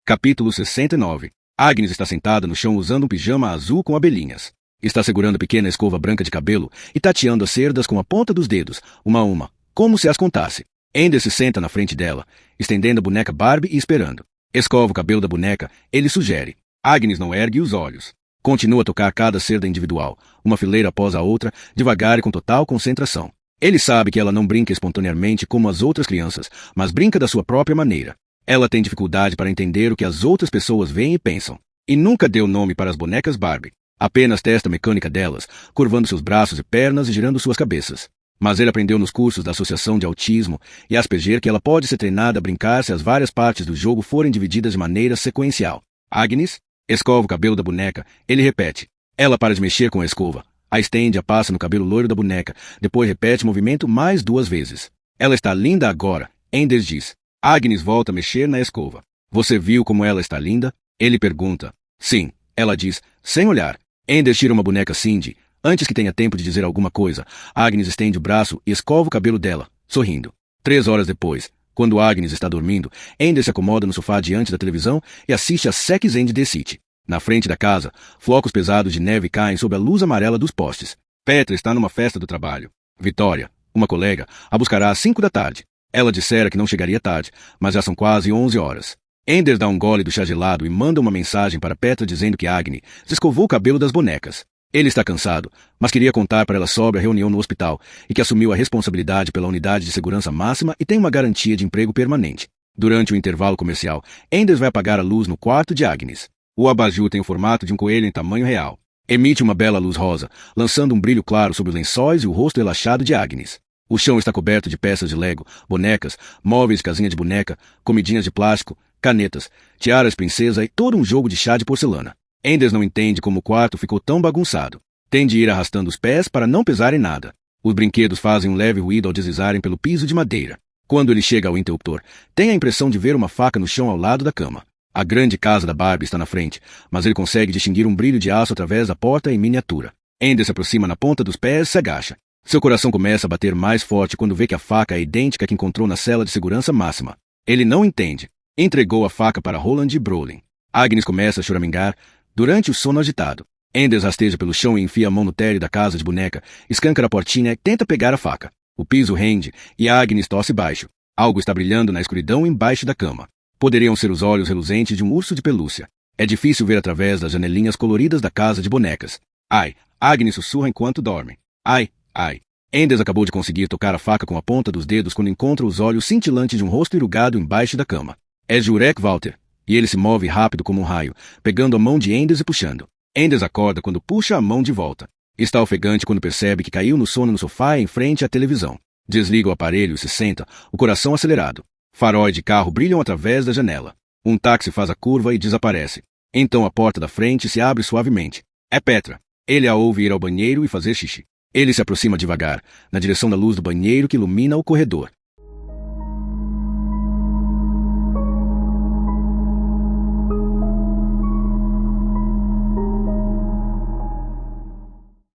Capítulo 69. Agnes está sentada no chão usando um pijama azul com abelhinhas. Está segurando a pequena escova branca de cabelo e tateando as cerdas com a ponta dos dedos, uma a uma, como se as contasse. Ender se senta na frente dela, estendendo a boneca Barbie e esperando. Escova o cabelo da boneca, ele sugere. Agnes não ergue os olhos. Continua a tocar cada cerda individual, uma fileira após a outra, devagar e com total concentração. Ele sabe que ela não brinca espontaneamente como as outras crianças, mas brinca da sua própria maneira. Ela tem dificuldade para entender o que as outras pessoas veem e pensam. E nunca deu nome para as bonecas Barbie. Apenas testa mecânica delas, curvando seus braços e pernas e girando suas cabeças. Mas ele aprendeu nos cursos da Associação de Autismo e Asperger que ela pode ser treinada a brincar se as várias partes do jogo forem divididas de maneira sequencial. Agnes escova o cabelo da boneca. Ele repete. Ela para de mexer com a escova. A estende e a passa no cabelo loiro da boneca. Depois repete o movimento mais 2 vezes. Ela está linda agora, Enders diz. Agnes volta a mexer na escova. Você viu como ela está linda? Ele pergunta. Sim, ela diz, sem olhar. Enders tira uma boneca Cindy. Antes que tenha tempo de dizer alguma coisa, Agnes estende o braço e escova o cabelo dela, sorrindo. 3 horas depois, quando Agnes está dormindo, Enders se acomoda no sofá diante da televisão e assiste a Sex and the City. Na frente da casa, flocos pesados de neve caem sob a luz amarela dos postes. Petra está numa festa do trabalho. Vitória, uma colega, a buscará às 5 da tarde. Ela dissera que não chegaria tarde, mas já são quase 11 horas. Enders dá um gole do chá gelado e manda uma mensagem para Petra dizendo que Agnes escovou o cabelo das bonecas. Ele está cansado, mas queria contar para ela sobre a reunião no hospital e que assumiu a responsabilidade pela unidade de segurança máxima e tem uma garantia de emprego permanente. Durante o intervalo comercial, Enders vai apagar a luz no quarto de Agnes. O abajur tem o formato de um coelho em tamanho real. Emite uma bela luz rosa, lançando um brilho claro sobre os lençóis e o rosto relaxado de Agnes. O chão está coberto de peças de Lego, bonecas, móveis de casinha de boneca, comidinhas de plástico, canetas, tiaras de princesa e todo um jogo de chá de porcelana. Enders não entende como o quarto ficou tão bagunçado. Tem de ir arrastando os pés para não pesar em nada. Os brinquedos fazem um leve ruído ao deslizarem pelo piso de madeira. Quando ele chega ao interruptor, tem a impressão de ver uma faca no chão ao lado da cama. A grande casa da Barbie está na frente, mas ele consegue distinguir um brilho de aço através da porta em miniatura. Ender se aproxima na ponta dos pés e se agacha. Seu coração começa a bater mais forte quando vê que a faca é idêntica à que encontrou na cela de segurança máxima. Ele não entende. Entregou a faca para Roland e Brolin. Agnes começa a choramingar durante o sono agitado. Ender rasteja pelo chão e enfia a mão no térreo da casa de boneca, escancara a portinha e tenta pegar a faca. O piso rende e Agnes tosse baixo. Algo está brilhando na escuridão embaixo da cama. Poderiam ser os olhos reluzentes de um urso de pelúcia. É difícil ver através das janelinhas coloridas da casa de bonecas. Ai! Agnes sussurra enquanto dorme. Ai! Ai! Ender acabou de conseguir tocar a faca com a ponta dos dedos quando encontra os olhos cintilantes de um rosto irugado embaixo da cama. É Jurek Walter, e ele se move rápido como um raio, pegando a mão de Ender e puxando. Ender acorda quando puxa a mão de volta. Está ofegante quando percebe que caiu no sono no sofá em frente à televisão. Desliga o aparelho e se senta, o coração acelerado. Faróis de carro brilham através da janela. Um táxi faz a curva e desaparece. Então a porta da frente se abre suavemente. É Petra. Ele a ouve ir ao banheiro e fazer xixi. Ele se aproxima devagar, na direção da luz do banheiro que ilumina o corredor.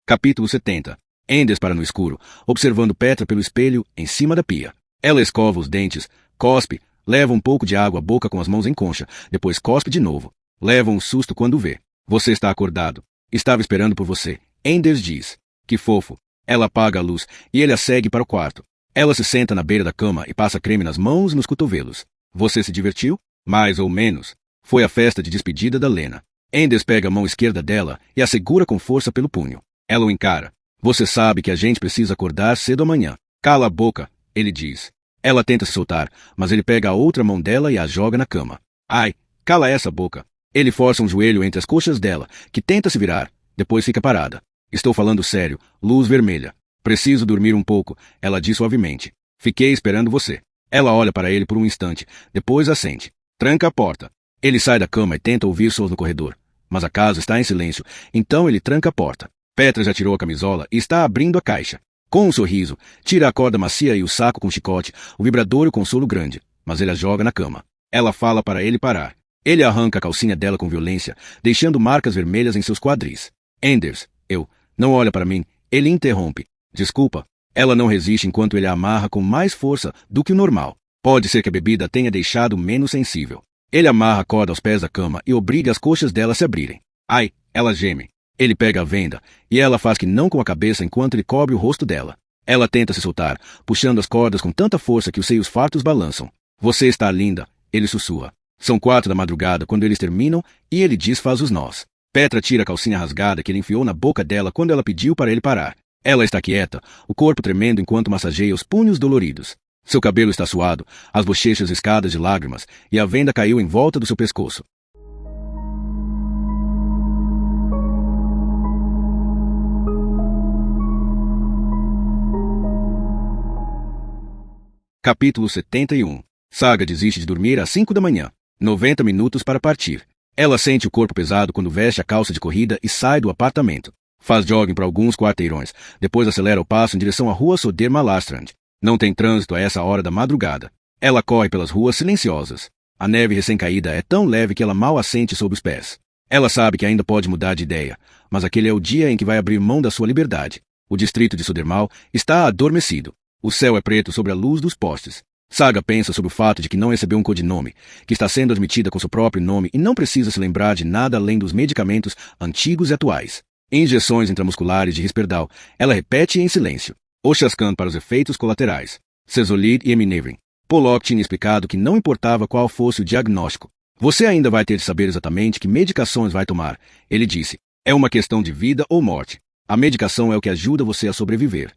Capítulo 70. Ender para no escuro, observando Petra pelo espelho em cima da pia. Ela escova os dentes, cospe, leva um pouco de água à boca com as mãos em concha, depois cospe de novo. Leva um susto quando vê. Você está acordado. Estava esperando por você. Ender diz. Que fofo. Ela apaga a luz e ele a segue para o quarto. Ela se senta na beira da cama e passa creme nas mãos e nos cotovelos. Você se divertiu? Mais ou menos. Foi a festa de despedida da Lena. Ender pega a mão esquerda dela e a segura com força pelo punho. Ela o encara. Você sabe que a gente precisa acordar cedo amanhã. Cala a boca, ele diz. Ela tenta se soltar, mas ele pega a outra mão dela e a joga na cama. Ai, cala essa boca. Ele força um joelho entre as coxas dela, que tenta se virar, depois fica parada. Estou falando sério, luz vermelha. Preciso dormir um pouco, ela diz suavemente. Fiquei esperando você. Ela olha para ele por um instante, depois assente. Tranca a porta. Ele sai da cama e tenta ouvir sons no corredor. Mas a casa está em silêncio, então ele tranca a porta. Petra já tirou a camisola e está abrindo a caixa. Com um sorriso, tira a corda macia e o saco com chicote, o vibrador e o consolo grande, mas ele a joga na cama. Ela fala para ele parar. Ele arranca a calcinha dela com violência, deixando marcas vermelhas em seus quadris. Enders, não olha para mim. Ele interrompe. Desculpa. Ela não resiste enquanto ele a amarra com mais força do que o normal. Pode ser que a bebida tenha deixado menos sensível. Ele amarra a corda aos pés da cama e obriga as coxas dela a se abrirem. Ai, ela geme. Ele pega a venda, e ela faz que não com a cabeça enquanto ele cobre o rosto dela. Ela tenta se soltar, puxando as cordas com tanta força que os seios fartos balançam. Você está linda, ele sussurra. São 4 da madrugada quando eles terminam e ele desfaz os nós. Petra tira a calcinha rasgada que ele enfiou na boca dela quando ela pediu para ele parar. Ela está quieta, o corpo tremendo enquanto massageia os punhos doloridos. Seu cabelo está suado, as bochechas riscadas de lágrimas, e a venda caiu em volta do seu pescoço. Capítulo 71. Saga desiste de dormir às 5 da manhã. 90 minutos para partir. Ela sente o corpo pesado quando veste a calça de corrida e sai do apartamento. Faz jogging por alguns quarteirões, depois acelera o passo em direção à rua Soder Malastrand. Não tem trânsito a essa hora da madrugada. Ela corre pelas ruas silenciosas. A neve recém-caída é tão leve que ela mal a sente sob os pés. Ela sabe que ainda pode mudar de ideia, mas aquele é o dia em que vai abrir mão da sua liberdade. O distrito de Sodermal está adormecido. O céu é preto sobre a luz dos postes. Saga pensa sobre o fato de que não recebeu um codinome, que está sendo admitida com seu próprio nome e não precisa se lembrar de nada além dos medicamentos antigos e atuais. Injeções intramusculares de Risperdal, ela repete em silêncio. Oxascan para os efeitos colaterais. Cesolid e Eminevrin. Pollock tinha explicado que não importava qual fosse o diagnóstico. Você ainda vai ter de saber exatamente que medicações vai tomar, ele disse. É uma questão de vida ou morte. A medicação é o que ajuda você a sobreviver.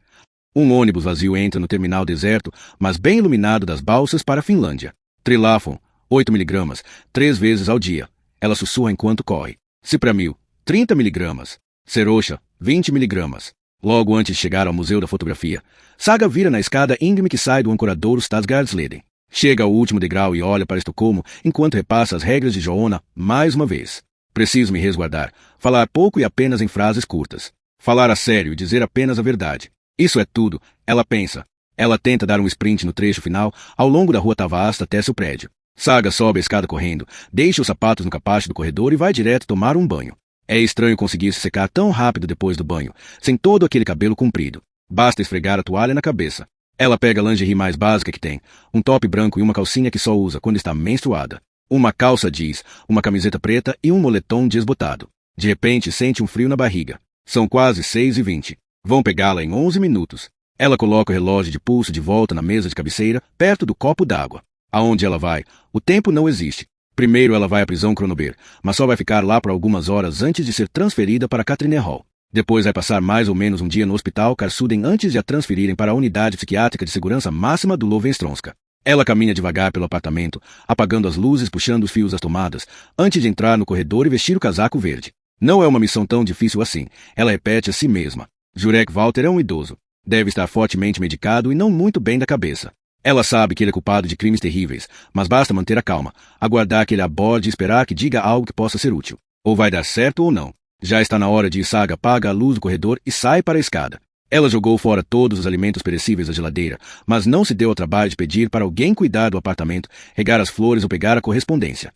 Um ônibus vazio entra no terminal deserto, mas bem iluminado das balsas para a Finlândia. Trilafon, 8 mg, 3 vezes ao dia. Ela sussurra enquanto corre. Cipramil, 30 mg. Serosha, 20 mg. Logo antes de chegar ao Museu da Fotografia, Saga vira na escada íngreme que sai do ancoradouro Stadsgardsleden. Chega ao último degrau e olha para Estocolmo enquanto repassa as regras de Joona mais uma vez. Preciso me resguardar, falar pouco e apenas em frases curtas. Falar a sério e dizer apenas a verdade. Isso é tudo, ela pensa. Ela tenta dar um sprint no trecho final, ao longo da rua Tavasta até seu prédio. Saga sobe a escada correndo, deixa os sapatos no capacho do corredor e vai direto tomar um banho. É estranho conseguir se secar tão rápido depois do banho, sem todo aquele cabelo comprido. Basta esfregar a toalha na cabeça. Ela pega a lingerie mais básica que tem, um top branco e uma calcinha que só usa quando está menstruada. Uma calça jeans, uma camiseta preta e um moletom desbotado. De repente sente um frio na barriga. São quase 6h20. Vão pegá-la em 11 minutos. Ela coloca o relógio de pulso de volta na mesa de cabeceira, perto do copo d'água. Aonde ela vai, o tempo não existe. Primeiro ela vai à prisão Cronober, mas só vai ficar lá por algumas horas antes de ser transferida para Catherine Hall. Depois vai passar mais ou menos um dia no hospital Karsuden antes de a transferirem para a unidade psiquiátrica de segurança máxima do Lovenstronska. Ela caminha devagar pelo apartamento, apagando as luzes, puxando os fios das tomadas, antes de entrar no corredor e vestir o casaco verde. Não é uma missão tão difícil assim, ela repete a si mesma. Jurek Walter é um idoso. Deve estar fortemente medicado e não muito bem da cabeça. Ela sabe que ele é culpado de crimes terríveis, mas basta manter a calma, aguardar que ele aborde e esperar que diga algo que possa ser útil. Ou vai dar certo ou não. Já está na hora de ir. Saga apaga a luz do corredor e sai para a escada. Ela jogou fora todos os alimentos perecíveis da geladeira, mas não se deu ao trabalho de pedir para alguém cuidar do apartamento, regar as flores ou pegar a correspondência.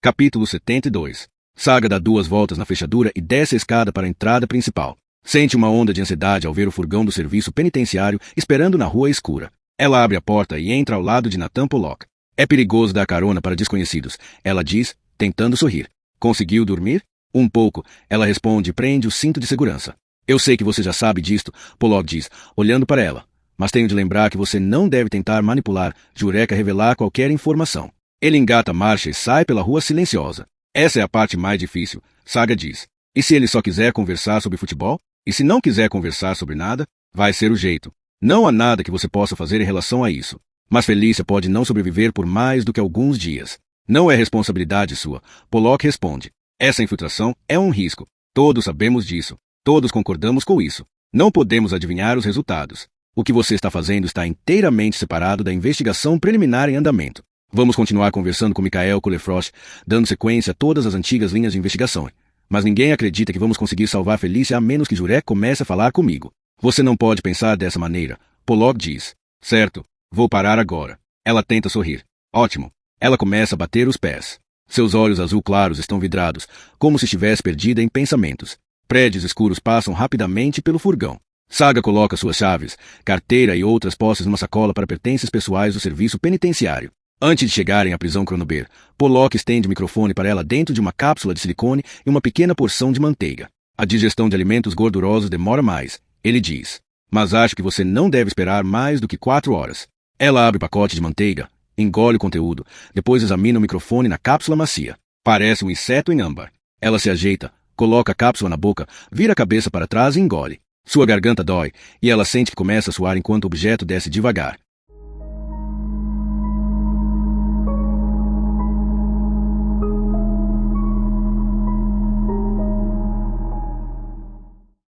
Capítulo 72. Saga dá 2 voltas na fechadura e desce a escada para a entrada principal. Sente uma onda de ansiedade ao ver o furgão do serviço penitenciário esperando na rua escura. Ela abre a porta e entra ao lado de Nathan Pollock. É perigoso dar carona para desconhecidos, ela diz, tentando sorrir. Conseguiu dormir? Um pouco, ela responde e prende o cinto de segurança. Eu sei que você já sabe disto, Pollock diz, olhando para ela. Mas tenho de lembrar que você não deve tentar manipular Jurek a revelar qualquer informação. Ele engata a marcha e sai pela rua silenciosa. Essa é a parte mais difícil, Saga diz. E se ele só quiser conversar sobre futebol? E se não quiser conversar sobre nada? Vai ser o jeito. Não há nada que você possa fazer em relação a isso. Mas Felícia pode não sobreviver por mais do que alguns dias. Não é responsabilidade sua, Pollock responde. Essa infiltração é um risco. Todos sabemos disso. Todos concordamos com isso. Não podemos adivinhar os resultados. O que você está fazendo está inteiramente separado da investigação preliminar em andamento. Vamos continuar conversando com Michael Kulefrost, dando sequência a todas as antigas linhas de investigação. Mas ninguém acredita que vamos conseguir salvar Felícia a menos que Jurek comece a falar comigo. Você não pode pensar dessa maneira, Pollock diz. Certo, vou parar agora. Ela tenta sorrir. Ótimo. Ela começa a bater os pés. Seus olhos azul claros estão vidrados, como se estivesse perdida em pensamentos. Prédios escuros passam rapidamente pelo furgão. Saga coloca suas chaves, carteira e outras posses numa sacola para pertences pessoais do serviço penitenciário. Antes de chegarem à prisão Cronober, Pollock estende o microfone para ela dentro de uma cápsula de silicone e uma pequena porção de manteiga. A digestão de alimentos gordurosos demora mais, ele diz. Mas acho que você não deve esperar mais do que 4 horas. Ela abre o pacote de manteiga, engole o conteúdo, depois examina o microfone na cápsula macia. Parece um inseto em âmbar. Ela se ajeita, coloca a cápsula na boca, vira a cabeça para trás e engole. Sua garganta dói, e ela sente que começa a suar enquanto o objeto desce devagar.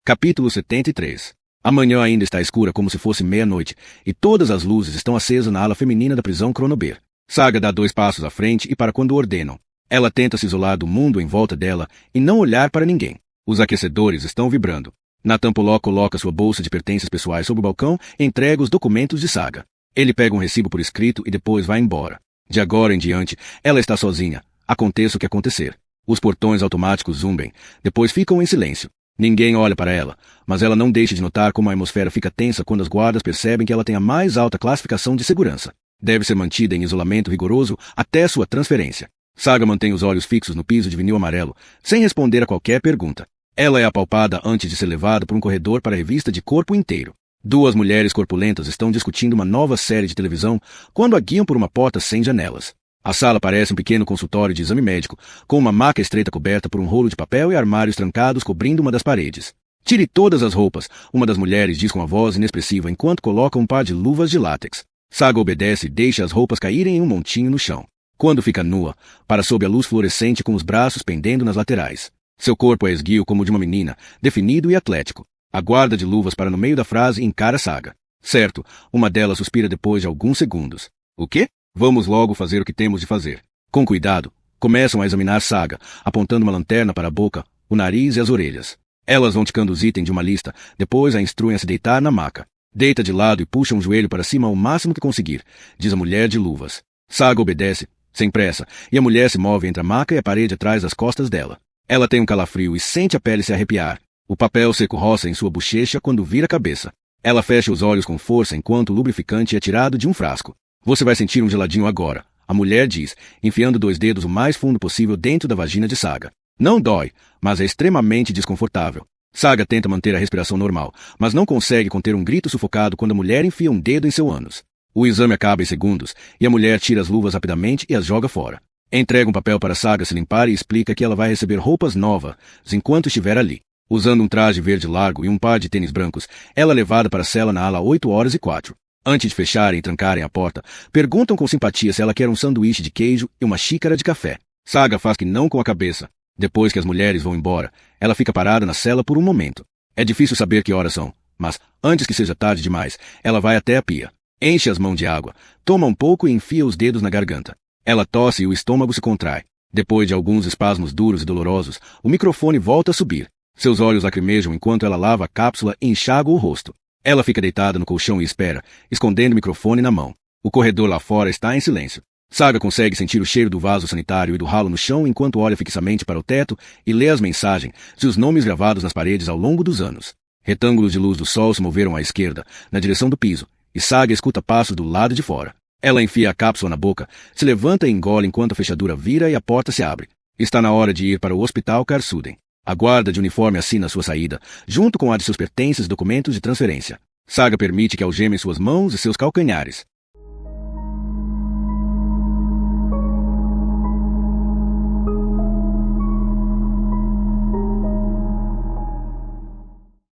Capítulo 73. A manhã ainda está escura como se fosse meia-noite, e todas as luzes estão acesas na ala feminina da prisão Cronober. Saga dá 2 passos à frente e para quando ordenam. Ela tenta se isolar do mundo em volta dela e não olhar para ninguém. Os aquecedores estão vibrando. Nathan Pollock coloca sua bolsa de pertences pessoais sobre o balcão e entrega os documentos de Saga. Ele pega um recibo por escrito e depois vai embora. De agora em diante, ela está sozinha. Aconteça o que acontecer. Os portões automáticos zumbem, depois ficam em silêncio. Ninguém olha para ela, mas ela não deixa de notar como a atmosfera fica tensa quando as guardas percebem que ela tem a mais alta classificação de segurança. Deve ser mantida em isolamento rigoroso até sua transferência. Saga mantém os olhos fixos no piso de vinil amarelo, sem responder a qualquer pergunta. Ela é apalpada antes de ser levada por um corredor para a revista de corpo inteiro. 2 mulheres corpulentas estão discutindo uma nova série de televisão quando a guiam por uma porta sem janelas. A sala parece um pequeno consultório de exame médico, com uma maca estreita coberta por um rolo de papel e armários trancados cobrindo uma das paredes. Tire todas as roupas, uma das mulheres diz com a voz inexpressiva enquanto coloca um par de luvas de látex. Saga obedece e deixa as roupas caírem em um montinho no chão. Quando fica nua, para sob a luz fluorescente com os braços pendendo nas laterais. Seu corpo é esguio como o de uma menina, definido e atlético. Aguarda de luvas para no meio da frase e encara Saga. Certo, uma delas suspira depois de alguns segundos. O quê? Vamos logo fazer o que temos de fazer. Com cuidado, começam a examinar Saga, apontando uma lanterna para a boca, o nariz e as orelhas. Elas vão ticando os itens de uma lista, depois a instruem a se deitar na maca. Deita de lado e puxa um joelho para cima o máximo que conseguir, diz a mulher de luvas. Saga obedece, sem pressa, e a mulher se move entre a maca e a parede atrás das costas dela. Ela tem um calafrio e sente a pele se arrepiar. O papel seco roça em sua bochecha quando vira a cabeça. Ela fecha os olhos com força enquanto o lubrificante é tirado de um frasco. Você vai sentir um geladinho agora, a mulher diz, enfiando 2 dedos o mais fundo possível dentro da vagina de Saga. Não dói, mas é extremamente desconfortável. Saga tenta manter a respiração normal, mas não consegue conter um grito sufocado quando a mulher enfia um dedo em seu ânus. O exame acaba em segundos, e a mulher tira as luvas rapidamente e as joga fora. Entrega um papel para Saga se limpar e explica que ela vai receber roupas novas enquanto estiver ali. Usando um traje verde largo e um par de tênis brancos, ela é levada para a cela na ala 8h04. Antes de fecharem e trancarem a porta, perguntam com simpatia se ela quer um sanduíche de queijo e uma xícara de café. Saga faz que não com a cabeça. Depois que as mulheres vão embora, ela fica parada na cela por um momento. É difícil saber que horas são, mas, antes que seja tarde demais, ela vai até a pia. Enche as mãos de água, toma um pouco e enfia os dedos na garganta. Ela tosse e o estômago se contrai. Depois de alguns espasmos duros e dolorosos, o microfone volta a subir. Seus olhos lacrimejam enquanto ela lava a cápsula e enxágua o rosto. Ela fica deitada no colchão e espera, escondendo o microfone na mão. O corredor lá fora está em silêncio. Saga consegue sentir o cheiro do vaso sanitário e do ralo no chão enquanto olha fixamente para o teto e lê as mensagens e os nomes gravados nas paredes ao longo dos anos. Retângulos de luz do sol se moveram à esquerda, na direção do piso, e Saga escuta passos do lado de fora. Ela enfia a cápsula na boca, se levanta e engole enquanto a fechadura vira e a porta se abre. Está na hora de ir para o Hospital Karsuden. A guarda de uniforme assina sua saída, junto com a de seus pertences e documentos de transferência. Saga permite que algemem suas mãos e seus calcanhares.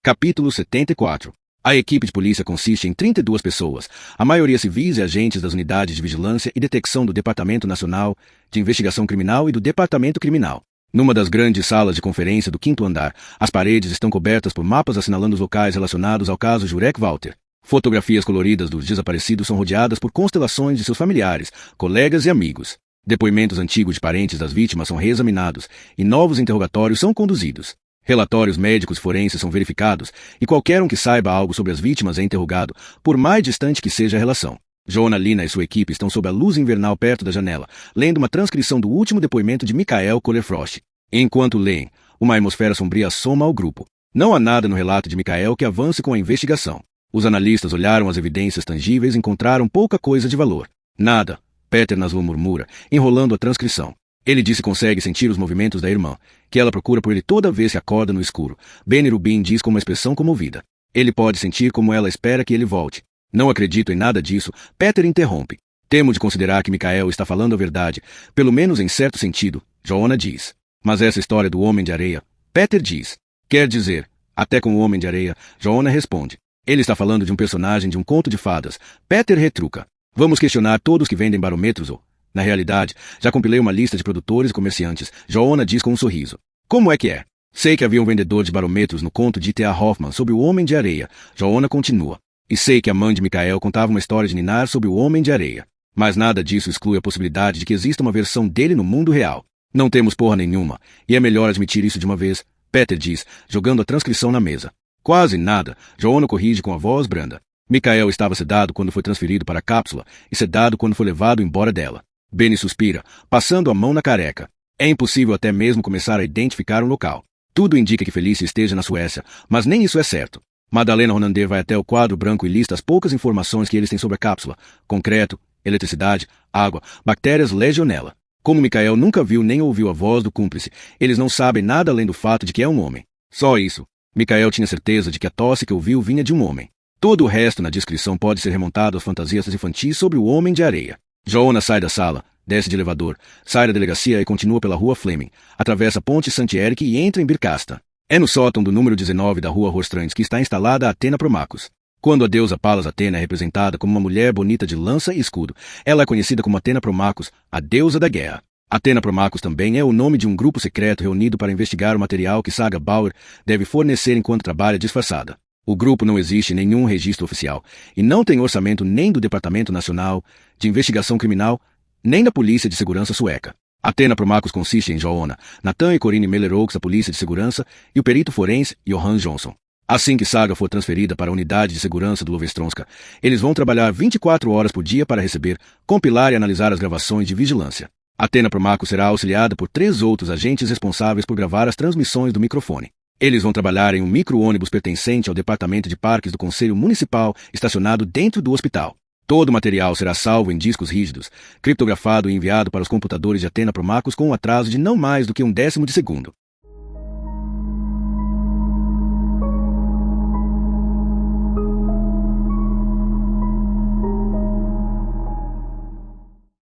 Capítulo 74. A equipe de polícia consiste em 32 pessoas, a maioria civis e agentes das unidades de vigilância e detecção do Departamento Nacional de Investigação Criminal e do Departamento Criminal. Numa das grandes salas de conferência do 5º andar, as paredes estão cobertas por mapas assinalando os locais relacionados ao caso Jurek Walter. Fotografias coloridas dos desaparecidos são rodeadas por constelações de seus familiares, colegas e amigos. Depoimentos antigos de parentes das vítimas são reexaminados e novos interrogatórios são conduzidos. Relatórios médicos e forenses são verificados e qualquer um que saiba algo sobre as vítimas é interrogado, por mais distante que seja a relação. Joana Lina e sua equipe estão sob a luz invernal perto da janela, lendo uma transcrição do último depoimento de Michael Kohlerfrost. Enquanto leem, uma atmosfera sombria assoma ao grupo. Não há nada no relato de Michael que avance com a investigação. Os analistas olharam as evidências tangíveis e encontraram pouca coisa de valor. Nada, Peter Naslo murmura, enrolando a transcrição. Ele diz que consegue sentir os movimentos da irmã, que ela procura por ele toda vez que acorda no escuro. Benny Rubin diz com uma expressão comovida. Ele pode sentir como ela espera que ele volte. Não acredito em nada disso, Peter interrompe. Temo de considerar que Michael está falando a verdade, pelo menos em certo sentido, Joanna diz. Mas essa história do Homem de Areia, Peter diz. Quer dizer, até com o Homem de Areia, Joanna responde. Ele está falando de um personagem de um conto de fadas, Peter retruca. Vamos questionar todos que vendem barômetros ou... Na realidade, já compilei uma lista de produtores e comerciantes, Joanna diz com um sorriso. Como é que é? Sei que havia um vendedor de barômetros no conto de T.A. Hoffman sobre o Homem de Areia, Joanna continua. E sei que a mãe de Michael contava uma história de Ninar sobre o Homem de Areia. Mas nada disso exclui a possibilidade de que exista uma versão dele no mundo real. Não temos porra nenhuma, e é melhor admitir isso de uma vez, Peter diz, jogando a transcrição na mesa. Quase nada, Joanna corrige com a voz branda. Michael estava sedado quando foi transferido para a cápsula e sedado quando foi levado embora dela. Benny suspira, passando a mão na careca. É impossível até mesmo começar a identificar um local. Tudo indica que Felícia esteja na Suécia, mas nem isso é certo. Madalena Ronander vai até o quadro branco e lista as poucas informações que eles têm sobre a cápsula. Concreto, eletricidade, água, bactérias, legionela. Como Michael nunca viu nem ouviu a voz do cúmplice, eles não sabem nada além do fato de que é um homem. Só isso. Michael tinha certeza de que a tosse que ouviu vinha de um homem. Todo o resto na descrição pode ser remontado às fantasias infantis sobre o Homem de Areia. Joanna sai da sala, desce de elevador, sai da delegacia e continua pela rua Fleming, atravessa a ponte Saint-Eric e entra em Birkasta. É no sótão do número 19 da rua Rostrands que está instalada a Athena Promachus. Quando a deusa Palas Athena é representada como uma mulher bonita de lança e escudo, ela é conhecida como Athena Promachus, a deusa da guerra. Athena Promachus também é o nome de um grupo secreto reunido para investigar o material que Saga Bauer deve fornecer enquanto trabalha disfarçada. O grupo não existe em nenhum registro oficial e não tem orçamento nem do Departamento Nacional de Investigação Criminal, nem da Polícia de Segurança Sueca. Athena Promachus consiste em Joanna, Nathan e Corinne Miller-Oaks, a Polícia de Segurança, e o perito forense Johan Johnson. Assim que Saga for transferida para a Unidade de Segurança do Lovestronska, eles vão trabalhar 24 horas por dia para receber, compilar e analisar as gravações de vigilância. Athena Promachus será auxiliada por 3 outros agentes responsáveis por gravar as transmissões do microfone. Eles vão trabalhar em um micro-ônibus pertencente ao Departamento de Parques do Conselho Municipal, estacionado dentro do hospital. Todo o material será salvo em discos rígidos, criptografado e enviado para os computadores de Athena Promachus com um atraso de não mais do que 1/10 de segundo.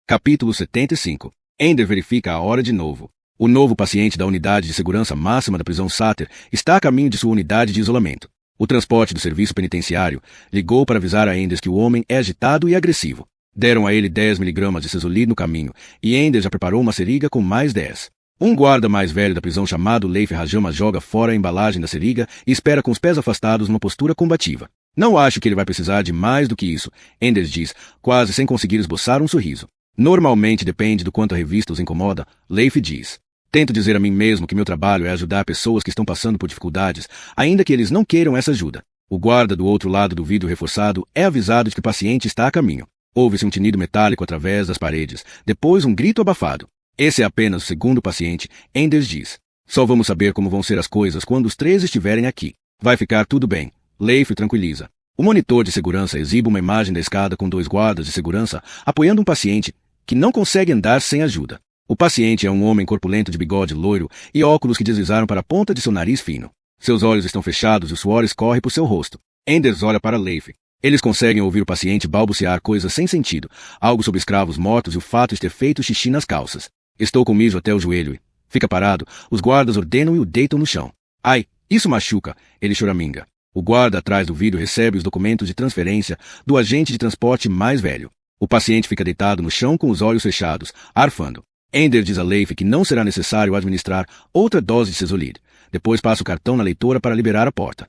Capítulo 75. Ender verifica a hora de novo. O novo paciente da unidade de segurança máxima da prisão Sater está a caminho de sua unidade de isolamento. O transporte do serviço penitenciário ligou para avisar a Enders que o homem é agitado e agressivo. Deram a ele 10 miligramas de Cesolid no caminho, e Enders já preparou uma seringa com mais 10. Um guarda mais velho da prisão chamado Leif Rajama joga fora a embalagem da seringa e espera com os pés afastados numa postura combativa. Não acho que ele vai precisar de mais do que isso, Enders diz, quase sem conseguir esboçar um sorriso. Normalmente depende do quanto a revista os incomoda, Leif diz. Tento dizer a mim mesmo que meu trabalho é ajudar pessoas que estão passando por dificuldades, ainda que eles não queiram essa ajuda. O guarda do outro lado do vidro reforçado é avisado de que o paciente está a caminho. Ouve-se um tinido metálico através das paredes, depois um grito abafado. Esse é apenas o segundo paciente, Enders diz. Só vamos saber como vão ser as coisas quando os 3 estiverem aqui. Vai ficar tudo bem, Leif tranquiliza. O monitor de segurança exibe uma imagem da escada com 2 guardas de segurança apoiando um paciente que não consegue andar sem ajuda. O paciente é um homem corpulento de bigode loiro e óculos que deslizaram para a ponta de seu nariz fino. Seus olhos estão fechados e o suor escorre por seu rosto. Enders olha para Leif. Eles conseguem ouvir o paciente balbuciar coisas sem sentido, algo sobre escravos mortos e o fato de ter feito xixi nas calças. Estou com mijo até o joelho. Fica parado, os guardas ordenam e o deitam no chão. Ai, isso machuca, ele choraminga. O guarda atrás do vidro recebe os documentos de transferência do agente de transporte mais velho. O paciente fica deitado no chão com os olhos fechados, arfando. Ender diz a Leif que não será necessário administrar outra dose de Cesolid. Depois passa o cartão na leitora para liberar a porta.